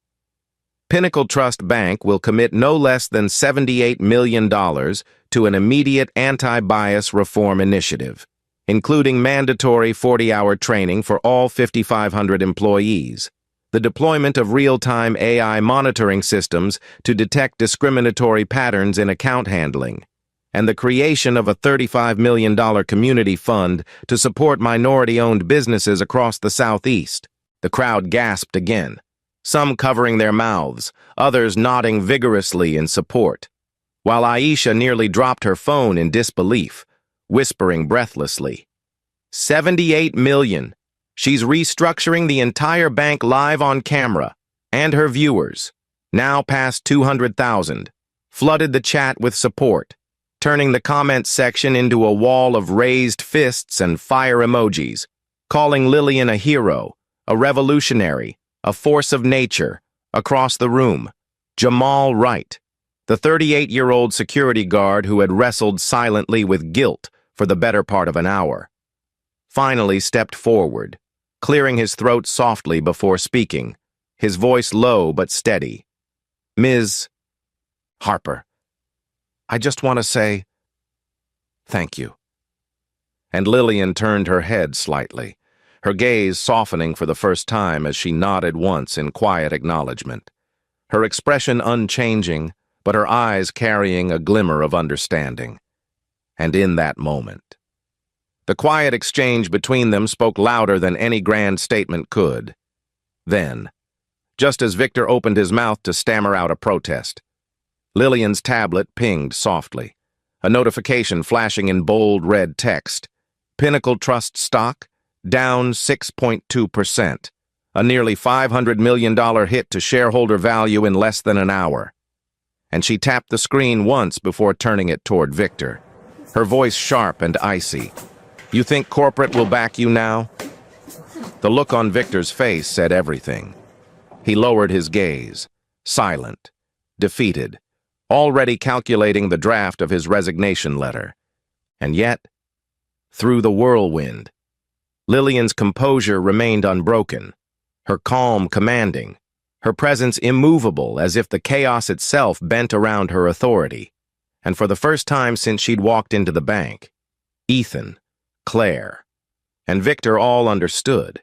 Pinnacle Trust Bank will commit no less than $78 million to an immediate anti-bias reform initiative, including mandatory 40-hour training for all 5,500 employees, the deployment of real-time AI monitoring systems to detect discriminatory patterns in account handling, and the creation of a $35 million community fund to support minority-owned businesses across the Southeast. The crowd gasped again, some covering their mouths, others nodding vigorously in support, while Aisha nearly dropped her phone in disbelief, whispering breathlessly, "78 million. She's restructuring the entire bank live on camera, and her viewers, now past 200,000, flooded the chat with support, turning the comments section into a wall of raised fists and fire emojis, calling Lillian a hero, a revolutionary, a force of nature. Across the room, Jamal Wright, the 38-year-old security guard who had wrestled silently with guilt for the better part of an hour, finally stepped forward, clearing his throat softly before speaking, his voice low but steady. "Ms. Harper, I just want to say thank you." And Lillian turned her head slightly, her gaze softening for the first time as she nodded once in quiet acknowledgement, her expression unchanging, but her eyes carrying a glimmer of understanding. And in that moment, the quiet exchange between them spoke louder than any grand statement could. Then, just as Victor opened his mouth to stammer out a protest, Lillian's tablet pinged softly, a notification flashing in bold red text. Pinnacle Trust stock down 6.2%, a nearly $500 million hit to shareholder value in less than an hour. And she tapped the screen once before turning it toward Victor, her voice sharp and icy. "You think corporate will back you now?" The look on Victor's face said everything. He lowered his gaze, silent, defeated, already calculating the draft of his resignation letter. And yet, through the whirlwind, Lillian's composure remained unbroken, her calm commanding, her presence immovable as if the chaos itself bent around her authority. And for the first time since she'd walked into the bank, Ethan, Claire, and Victor all understood.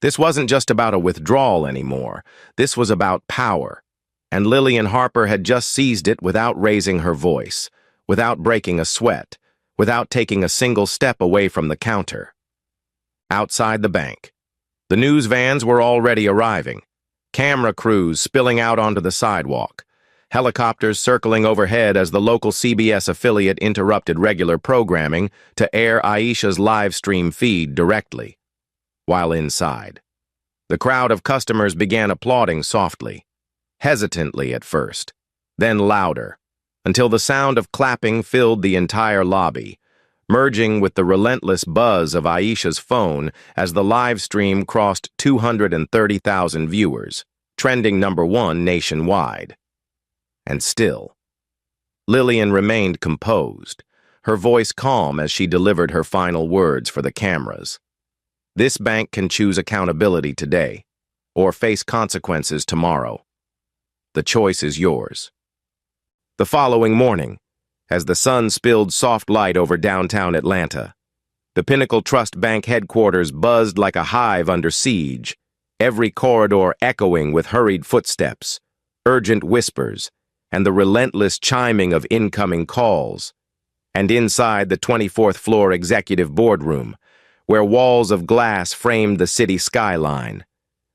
This wasn't just about a withdrawal anymore. This was about power. And Lillian Harper had just seized it without raising her voice, without breaking a sweat, without taking a single step away from the counter. Outside the bank, the news vans were already arriving, camera crews spilling out onto the sidewalk, helicopters circling overhead as the local CBS affiliate interrupted regular programming to air Aisha's live stream feed directly. While inside, the crowd of customers began applauding softly, hesitantly at first, then louder, until the sound of clapping filled the entire lobby, merging with the relentless buzz of Aisha's phone as the live stream crossed 230,000 viewers, trending #1 nationwide. And still, Lillian remained composed, her voice calm as she delivered her final words for the cameras. This bank can choose accountability today, or face consequences tomorrow. The choice is yours. The following morning, as the sun spilled soft light over downtown Atlanta, the Pinnacle Trust Bank headquarters buzzed like a hive under siege, every corridor echoing with hurried footsteps, urgent whispers, and the relentless chiming of incoming calls. And inside the 24th floor executive boardroom, where walls of glass framed the city skyline,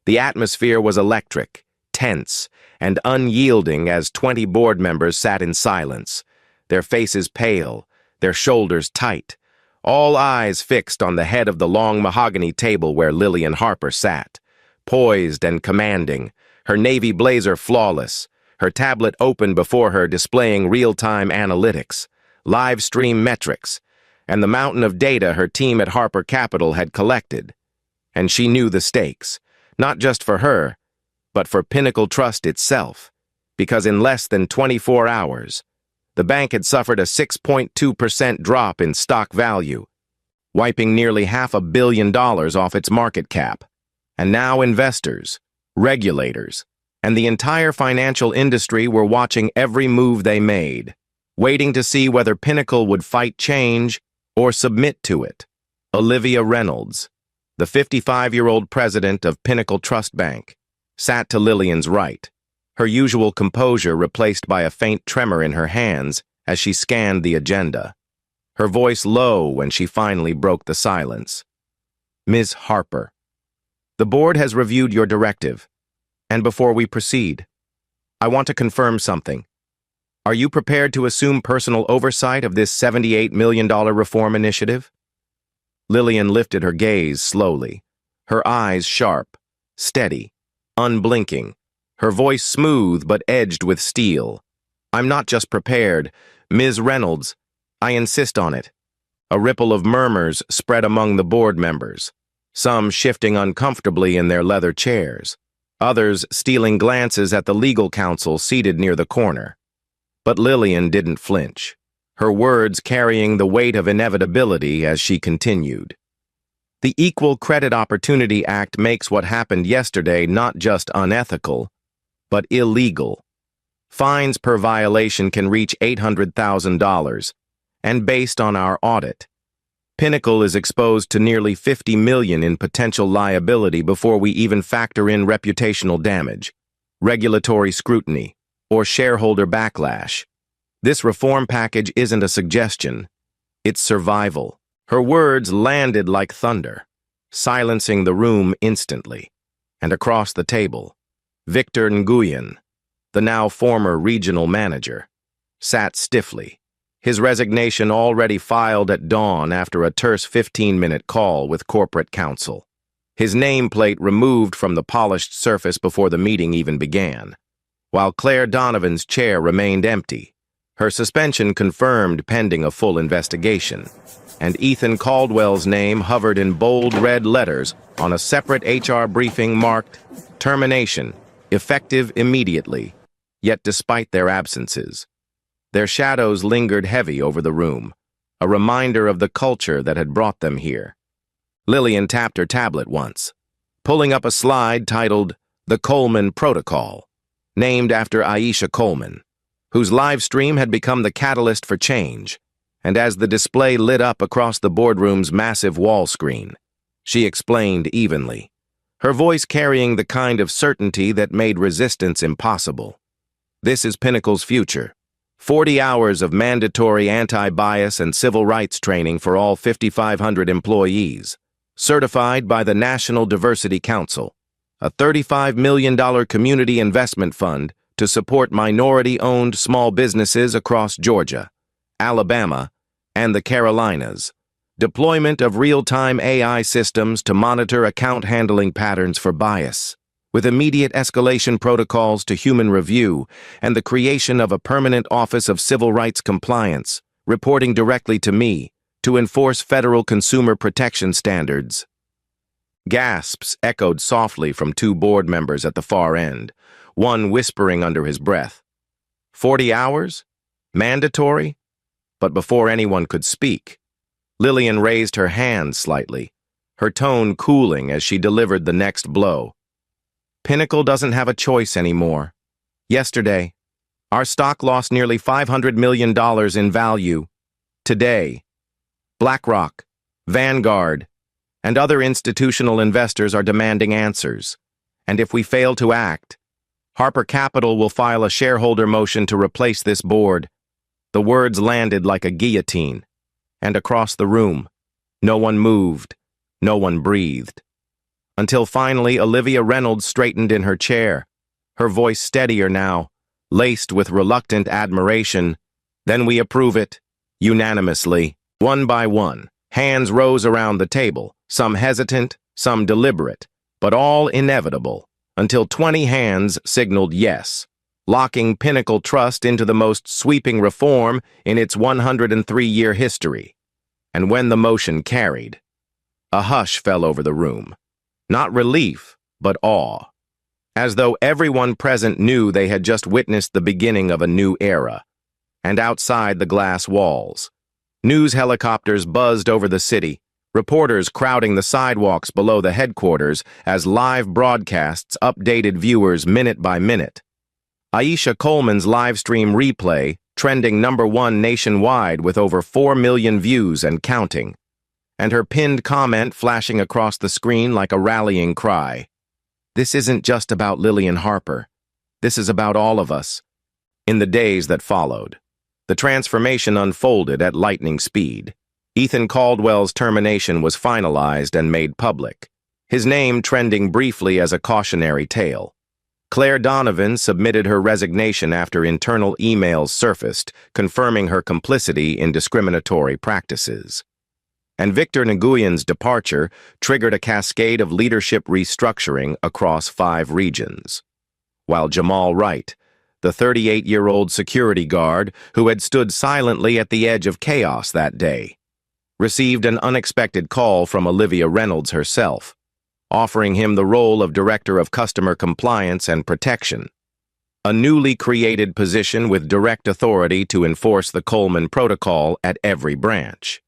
the atmosphere was electric, tense, and unyielding as 20 board members sat in silence, their faces pale, their shoulders tight, all eyes fixed on the head of the long mahogany table where Lillian Harper sat, poised and commanding, her navy blazer flawless, her tablet open before her displaying real-time analytics, live stream metrics, and the mountain of data her team at Harper Capital had collected. And she knew the stakes, not just for her, but for Pinnacle Trust itself, because in less than 24 hours, the bank had suffered a 6.2% drop in stock value, wiping nearly $500 million off its market cap. And now investors, regulators, and the entire financial industry were watching every move they made, waiting to see whether Pinnacle would fight change or submit to it. Olivia Reynolds, the 55-year-old president of Pinnacle Trust Bank, sat to Lillian's right, her usual composure replaced by a faint tremor in her hands as she scanned the agenda, her voice low when she finally broke the silence. "Ms. Harper, the board has reviewed your directive, and before we proceed, I want to confirm something. Are you prepared to assume personal oversight of this $78 million reform initiative?" Lillian lifted her gaze slowly, her eyes sharp, steady, unblinking, her voice smooth but edged with steel. "I'm not just prepared, Ms. Reynolds, I insist on it." A ripple of murmurs spread among the board members, some shifting uncomfortably in their leather chairs, others stealing glances at the legal counsel seated near the corner. But Lillian didn't flinch, her words carrying the weight of inevitability as she continued. "The Equal Credit Opportunity Act makes what happened yesterday not just unethical, but illegal. Fines per violation can reach $800,000, and based on our audit, Pinnacle is exposed to nearly $50 million in potential liability before we even factor in reputational damage, regulatory scrutiny, or shareholder backlash. This reform package isn't a suggestion, it's survival." Her words landed like thunder, silencing the room instantly. And across the table, Victor Nguyen, the now former regional manager, sat stiffly, his resignation already filed at dawn after a terse 15-minute call with corporate counsel. His nameplate removed from the polished surface before the meeting even began, while Claire Donovan's chair remained empty, her suspension confirmed pending a full investigation, and Ethan Caldwell's name hovered in bold red letters on a separate HR briefing marked "Termination, effective immediately." Yet despite their absences, their shadows lingered heavy over the room, a reminder of the culture that had brought them here. Lillian tapped her tablet once, pulling up a slide titled "The Coleman Protocol," named after Aisha Coleman, whose live stream had become the catalyst for change, and as the display lit up across the boardroom's massive wall screen, she explained evenly, her voice carrying the kind of certainty that made resistance impossible. This is Pinnacle's future. 40 hours of mandatory anti-bias and civil rights training for all 5,500 employees, certified by the National Diversity Council, a $35 million community investment fund to support minority-owned small businesses across Georgia, Alabama, and the Carolinas, deployment of real-time AI systems to monitor account handling patterns for bias, with immediate escalation protocols to human review, and the creation of a permanent Office of Civil Rights Compliance, reporting directly to me, to enforce federal consumer protection standards. Gasps echoed softly from two board members at the far end, one whispering under his breath. 40 hours? Mandatory? But before anyone could speak, Lillian raised her hand slightly, her tone cooling as she delivered the next blow. Pinnacle doesn't have a choice anymore. Yesterday, our stock lost nearly $500 million in value. Today, BlackRock, Vanguard, and other institutional investors are demanding answers. And if we fail to act, Harper Capital will file a shareholder motion to replace this board. The words landed like a guillotine, and across the room, no one moved, no one breathed. Until finally Olivia Reynolds straightened in her chair, her voice steadier now, laced with reluctant admiration. Then we approve it, unanimously, one by one. Hands rose around the table, some hesitant, some deliberate, but all inevitable, until 20 hands signaled yes, locking Pinnacle Trust into the most sweeping reform in its 103-year history. And when the motion carried, a hush fell over the room. Not relief, but awe, as though everyone present knew they had just witnessed the beginning of a new era. And outside the glass walls, news helicopters buzzed over the city, reporters crowding the sidewalks below the headquarters as live broadcasts updated viewers minute by minute. Aisha Coleman's livestream replay, trending #1 nationwide with over 4 million views and counting, and her pinned comment flashing across the screen like a rallying cry. This isn't just about Lillian Harper. This is about all of us. In the days that followed, the transformation unfolded at lightning speed. Ethan Caldwell's termination was finalized and made public, his name trending briefly as a cautionary tale. Claire Donovan submitted her resignation after internal emails surfaced, confirming her complicity in discriminatory practices. And Victor Nguyen's departure triggered a cascade of leadership restructuring across 5 regions. While Jamal Wright, the 38-year-old security guard who had stood silently at the edge of chaos that day, received an unexpected call from Olivia Reynolds herself, offering him the role of Director of Customer Compliance and Protection, a newly created position with direct authority to enforce the Coleman Protocol at every branch.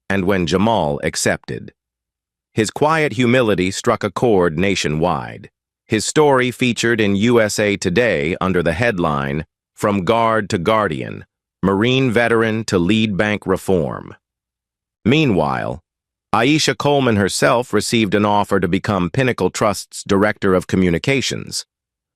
And when Jamal accepted, his quiet humility struck a chord nationwide. His story featured in USA Today under the headline, "From Guard to Guardian, Marine Veteran to Lead Bank Reform." Meanwhile, Aisha Coleman herself received an offer to become Pinnacle Trust's Director of Communications,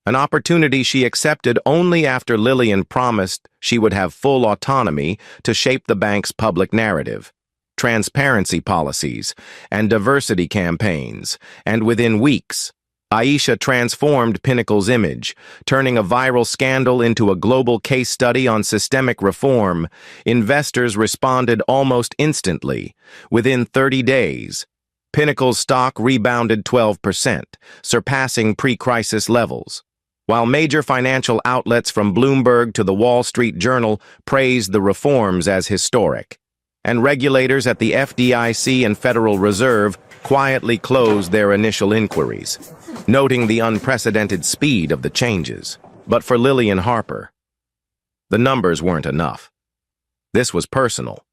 an opportunity she accepted only after Lillian promised she would have full autonomy to shape the bank's public narrative, transparency policies, and diversity campaigns, and within weeks, Aisha transformed Pinnacle's image, turning a viral scandal into a global case study on systemic reform. Investors responded almost instantly. Within 30 days, Pinnacle's stock rebounded 12%, surpassing pre-crisis levels, while major financial outlets from Bloomberg to the Wall Street Journal praised the reforms as historic. And regulators at the FDIC and Federal Reserve quietly closed their initial inquiries, noting the unprecedented speed of the changes. But for Lillian Harper, the numbers weren't enough. This was personal.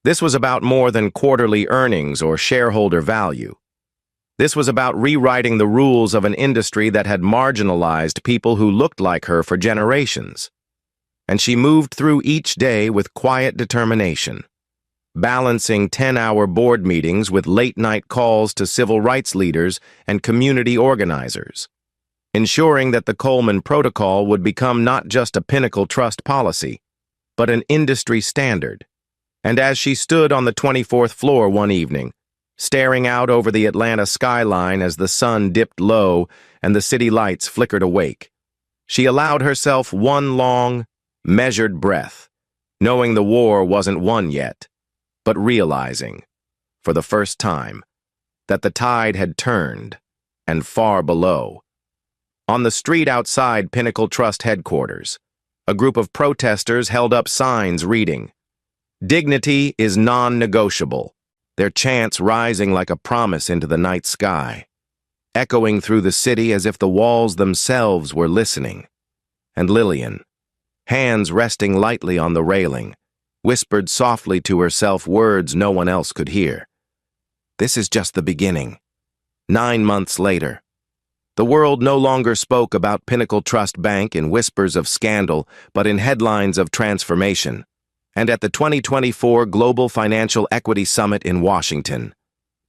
This was about more than quarterly earnings or shareholder value. This was about rewriting the rules of an industry that had marginalized people who looked like her for generations. And she moved through each day with quiet determination, balancing 10-hour board meetings with late-night calls to civil rights leaders and community organizers, ensuring that the Coleman Protocol would become not just a Pinnacle Trust policy, but an industry standard. And as she stood on the 24th floor one evening, staring out over the Atlanta skyline as the sun dipped low and the city lights flickered awake, she allowed herself one long, measured breath, knowing the war wasn't won yet, but realizing, for the first time, that the tide had turned, and far below. On the street outside Pinnacle Trust headquarters, a group of protesters held up signs reading, "Dignity is non-negotiable," their chants rising like a promise into the night sky, echoing through the city as if the walls themselves were listening. And Lillian, hands resting lightly on the railing, whispered softly to herself words no one else could hear. This is just the beginning. 9 months later, the world no longer spoke about Pinnacle Trust Bank in whispers of scandal, but in headlines of transformation. And at the 2024 Global Financial Equity Summit in Washington,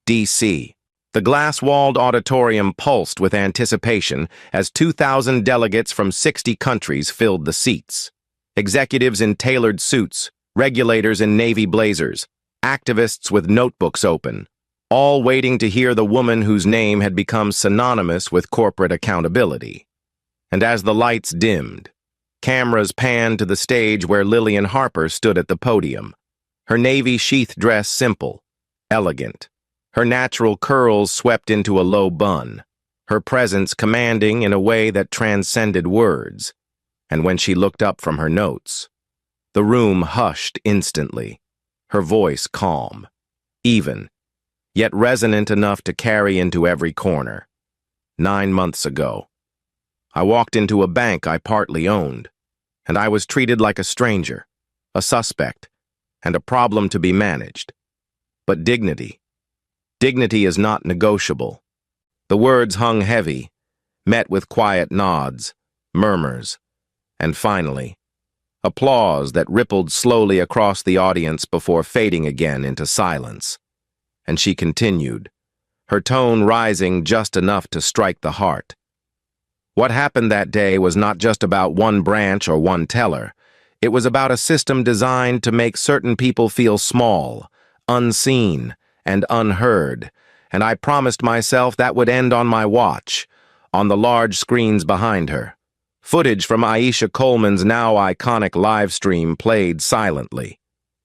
D.C., the glass-walled auditorium pulsed with anticipation as 2,000 delegates from 60 countries filled the seats. Executives in tailored suits, regulators in navy blazers, activists with notebooks open, all waiting to hear the woman whose name had become synonymous with corporate accountability. And as the lights dimmed, cameras panned to the stage where Lillian Harper stood at the podium, her navy sheath dress simple, elegant, her natural curls swept into a low bun, her presence commanding in a way that transcended words. And when she looked up from her notes, the room hushed instantly, her voice calm, even, yet resonant enough to carry into every corner. 9 months ago, I walked into a bank I partly owned, and I was treated like a stranger, a suspect, and a problem to be managed. But dignity is not negotiable. The words hung heavy, met with quiet nods, murmurs, and finally, applause that rippled slowly across the audience before fading again into silence. And she continued, her tone rising just enough to strike the heart. What happened that day was not just about one branch or one teller. It was about a system designed to make certain people feel small, unseen, and unheard. And I promised myself that would end on my watch, on the large screens behind her. Footage from Aisha Coleman's now iconic live stream played silently.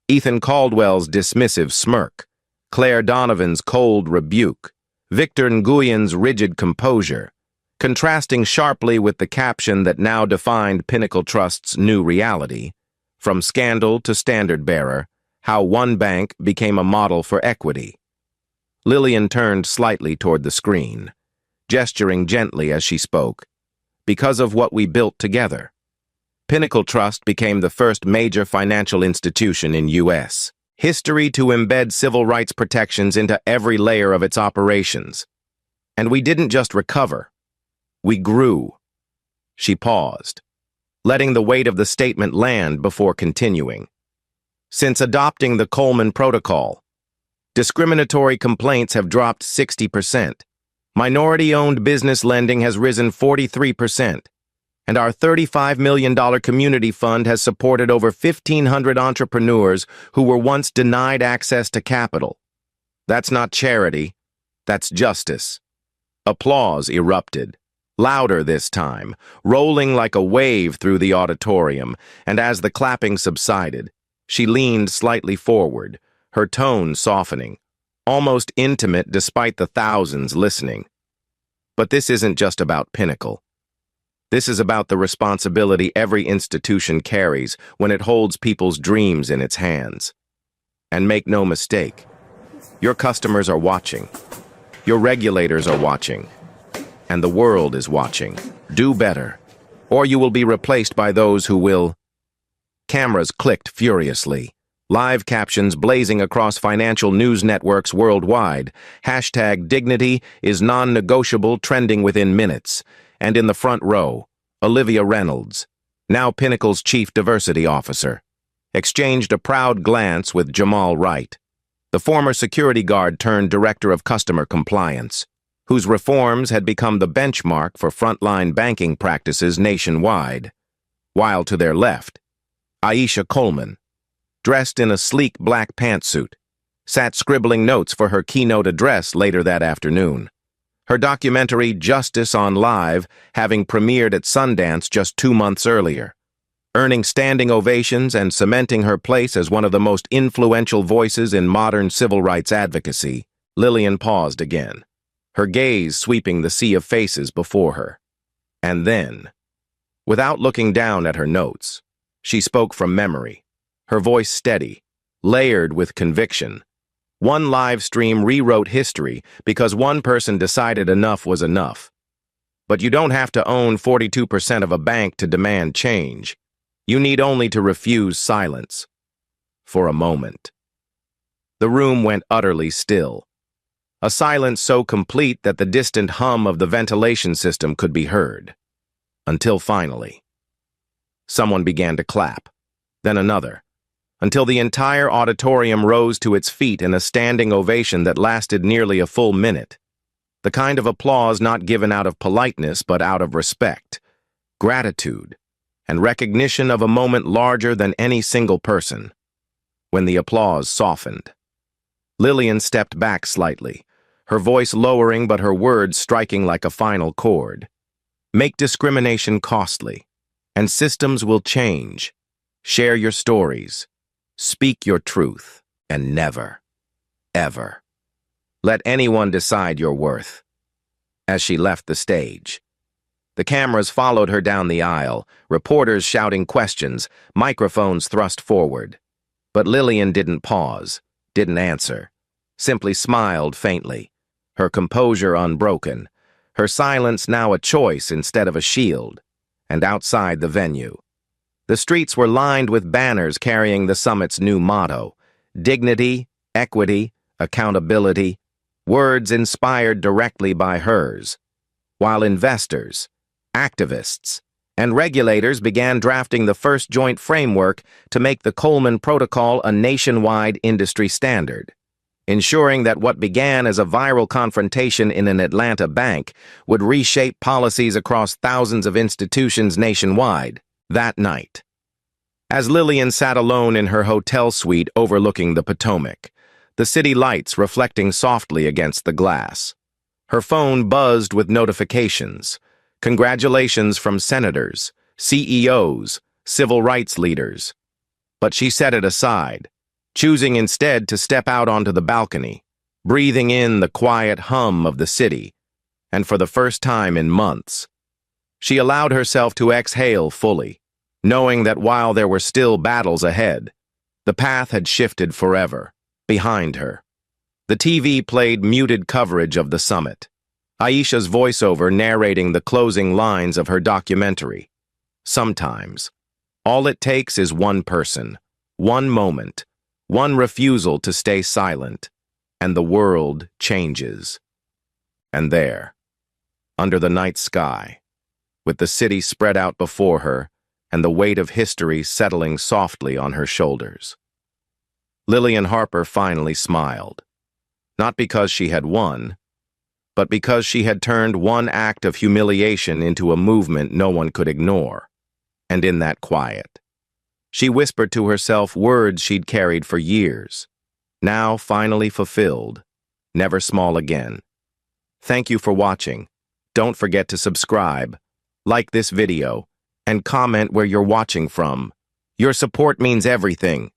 Ethan Caldwell's dismissive smirk, Claire Donovan's cold rebuke, Victor Nguyen's rigid composure, contrasting sharply with the caption that now defined Pinnacle Trust's new reality, from scandal to standard-bearer, how one bank became a model for equity. Lillian turned slightly toward the screen, gesturing gently as she spoke. Because of what we built together, Pinnacle Trust became the first major financial institution in U.S. history to embed civil rights protections into every layer of its operations. And we didn't just recover. We grew. She paused, letting the weight of the statement land before continuing. Since adopting the Coleman Protocol, discriminatory complaints have dropped 60%. Minority-owned business lending has risen 43%, and our $35 million community fund has supported over 1,500 entrepreneurs who were once denied access to capital. That's not charity, that's justice. Applause erupted, louder this time, rolling like a wave through the auditorium, and as the clapping subsided, she leaned slightly forward, her tone softening, almost intimate despite the thousands listening. But this isn't just about Pinnacle. This is about the responsibility every institution carries when it holds people's dreams in its hands. And make no mistake, your customers are watching. Your regulators are watching. And the world is watching. Do better, or you will be replaced by those who will. Cameras clicked furiously. Live captions blazing across financial news networks worldwide. #Dignity is non-negotiable trending within minutes. And in the front row, Olivia Reynolds, now Pinnacle's Chief Diversity Officer, exchanged a proud glance with Jamal Wright, the former security guard turned Director of Customer Compliance, whose reforms had become the benchmark for frontline banking practices nationwide. While to their left, Aisha Coleman, dressed in a sleek black pantsuit, sat scribbling notes for her keynote address later that afternoon. Her documentary Justice on Live having premiered at Sundance just 2 months earlier. Earning standing ovations and cementing her place as one of the most influential voices in modern civil rights advocacy, Lillian paused again, her gaze sweeping the sea of faces before her. And then, without looking down at her notes, she spoke from memory, her voice steady, layered with conviction. One live stream rewrote history because one person decided enough was enough. But you don't have to own 42% of a bank to demand change. You need only to refuse silence. For a moment. The room went utterly still. A silence so complete that the distant hum of the ventilation system could be heard. Until finally, someone began to clap, then another, until the entire auditorium rose to its feet in a standing ovation that lasted nearly a full minute. The kind of applause not given out of politeness but out of respect, gratitude, and recognition of a moment larger than any single person. When the applause softened, Lillian stepped back slightly, her voice lowering but her words striking like a final chord. Make discrimination costly, and systems will change. Share your stories. Speak your truth, and never, ever, let anyone decide your worth. As she left the stage, the cameras followed her down the aisle, reporters shouting questions, microphones thrust forward. But Lillian didn't pause, didn't answer, simply smiled faintly, her composure unbroken, her silence now a choice instead of a shield. And outside the venue, the streets were lined with banners carrying the summit's new motto, dignity, equity, accountability, words inspired directly by hers, while investors, activists, and regulators began drafting the first joint framework to make the Coleman Protocol a nationwide industry standard, ensuring that what began as a viral confrontation in an Atlanta bank would reshape policies across thousands of institutions nationwide. That night, as Lillian sat alone in her hotel suite overlooking the Potomac, the city lights reflecting softly against the glass, her phone buzzed with notifications, congratulations from senators, CEOs, civil rights leaders. But she set it aside, choosing instead to step out onto the balcony, breathing in the quiet hum of the city, and for the first time in months, she allowed herself to exhale fully, knowing that while there were still battles ahead, the path had shifted forever. Behind her, the TV played muted coverage of the summit, Aisha's voiceover narrating the closing lines of her documentary. Sometimes, all it takes is one person, one moment, one refusal to stay silent, and the world changes. And there, under the night sky, with the city spread out before her and the weight of history settling softly on her shoulders, Lillian Harper finally smiled, not because she had won, but because she had turned one act of humiliation into a movement no one could ignore. And in that quiet, she whispered to herself words she'd carried for years, now finally fulfilled, never small again. Thank you for watching. Don't forget to subscribe, like this video, and comment where you're watching from. Your support means everything.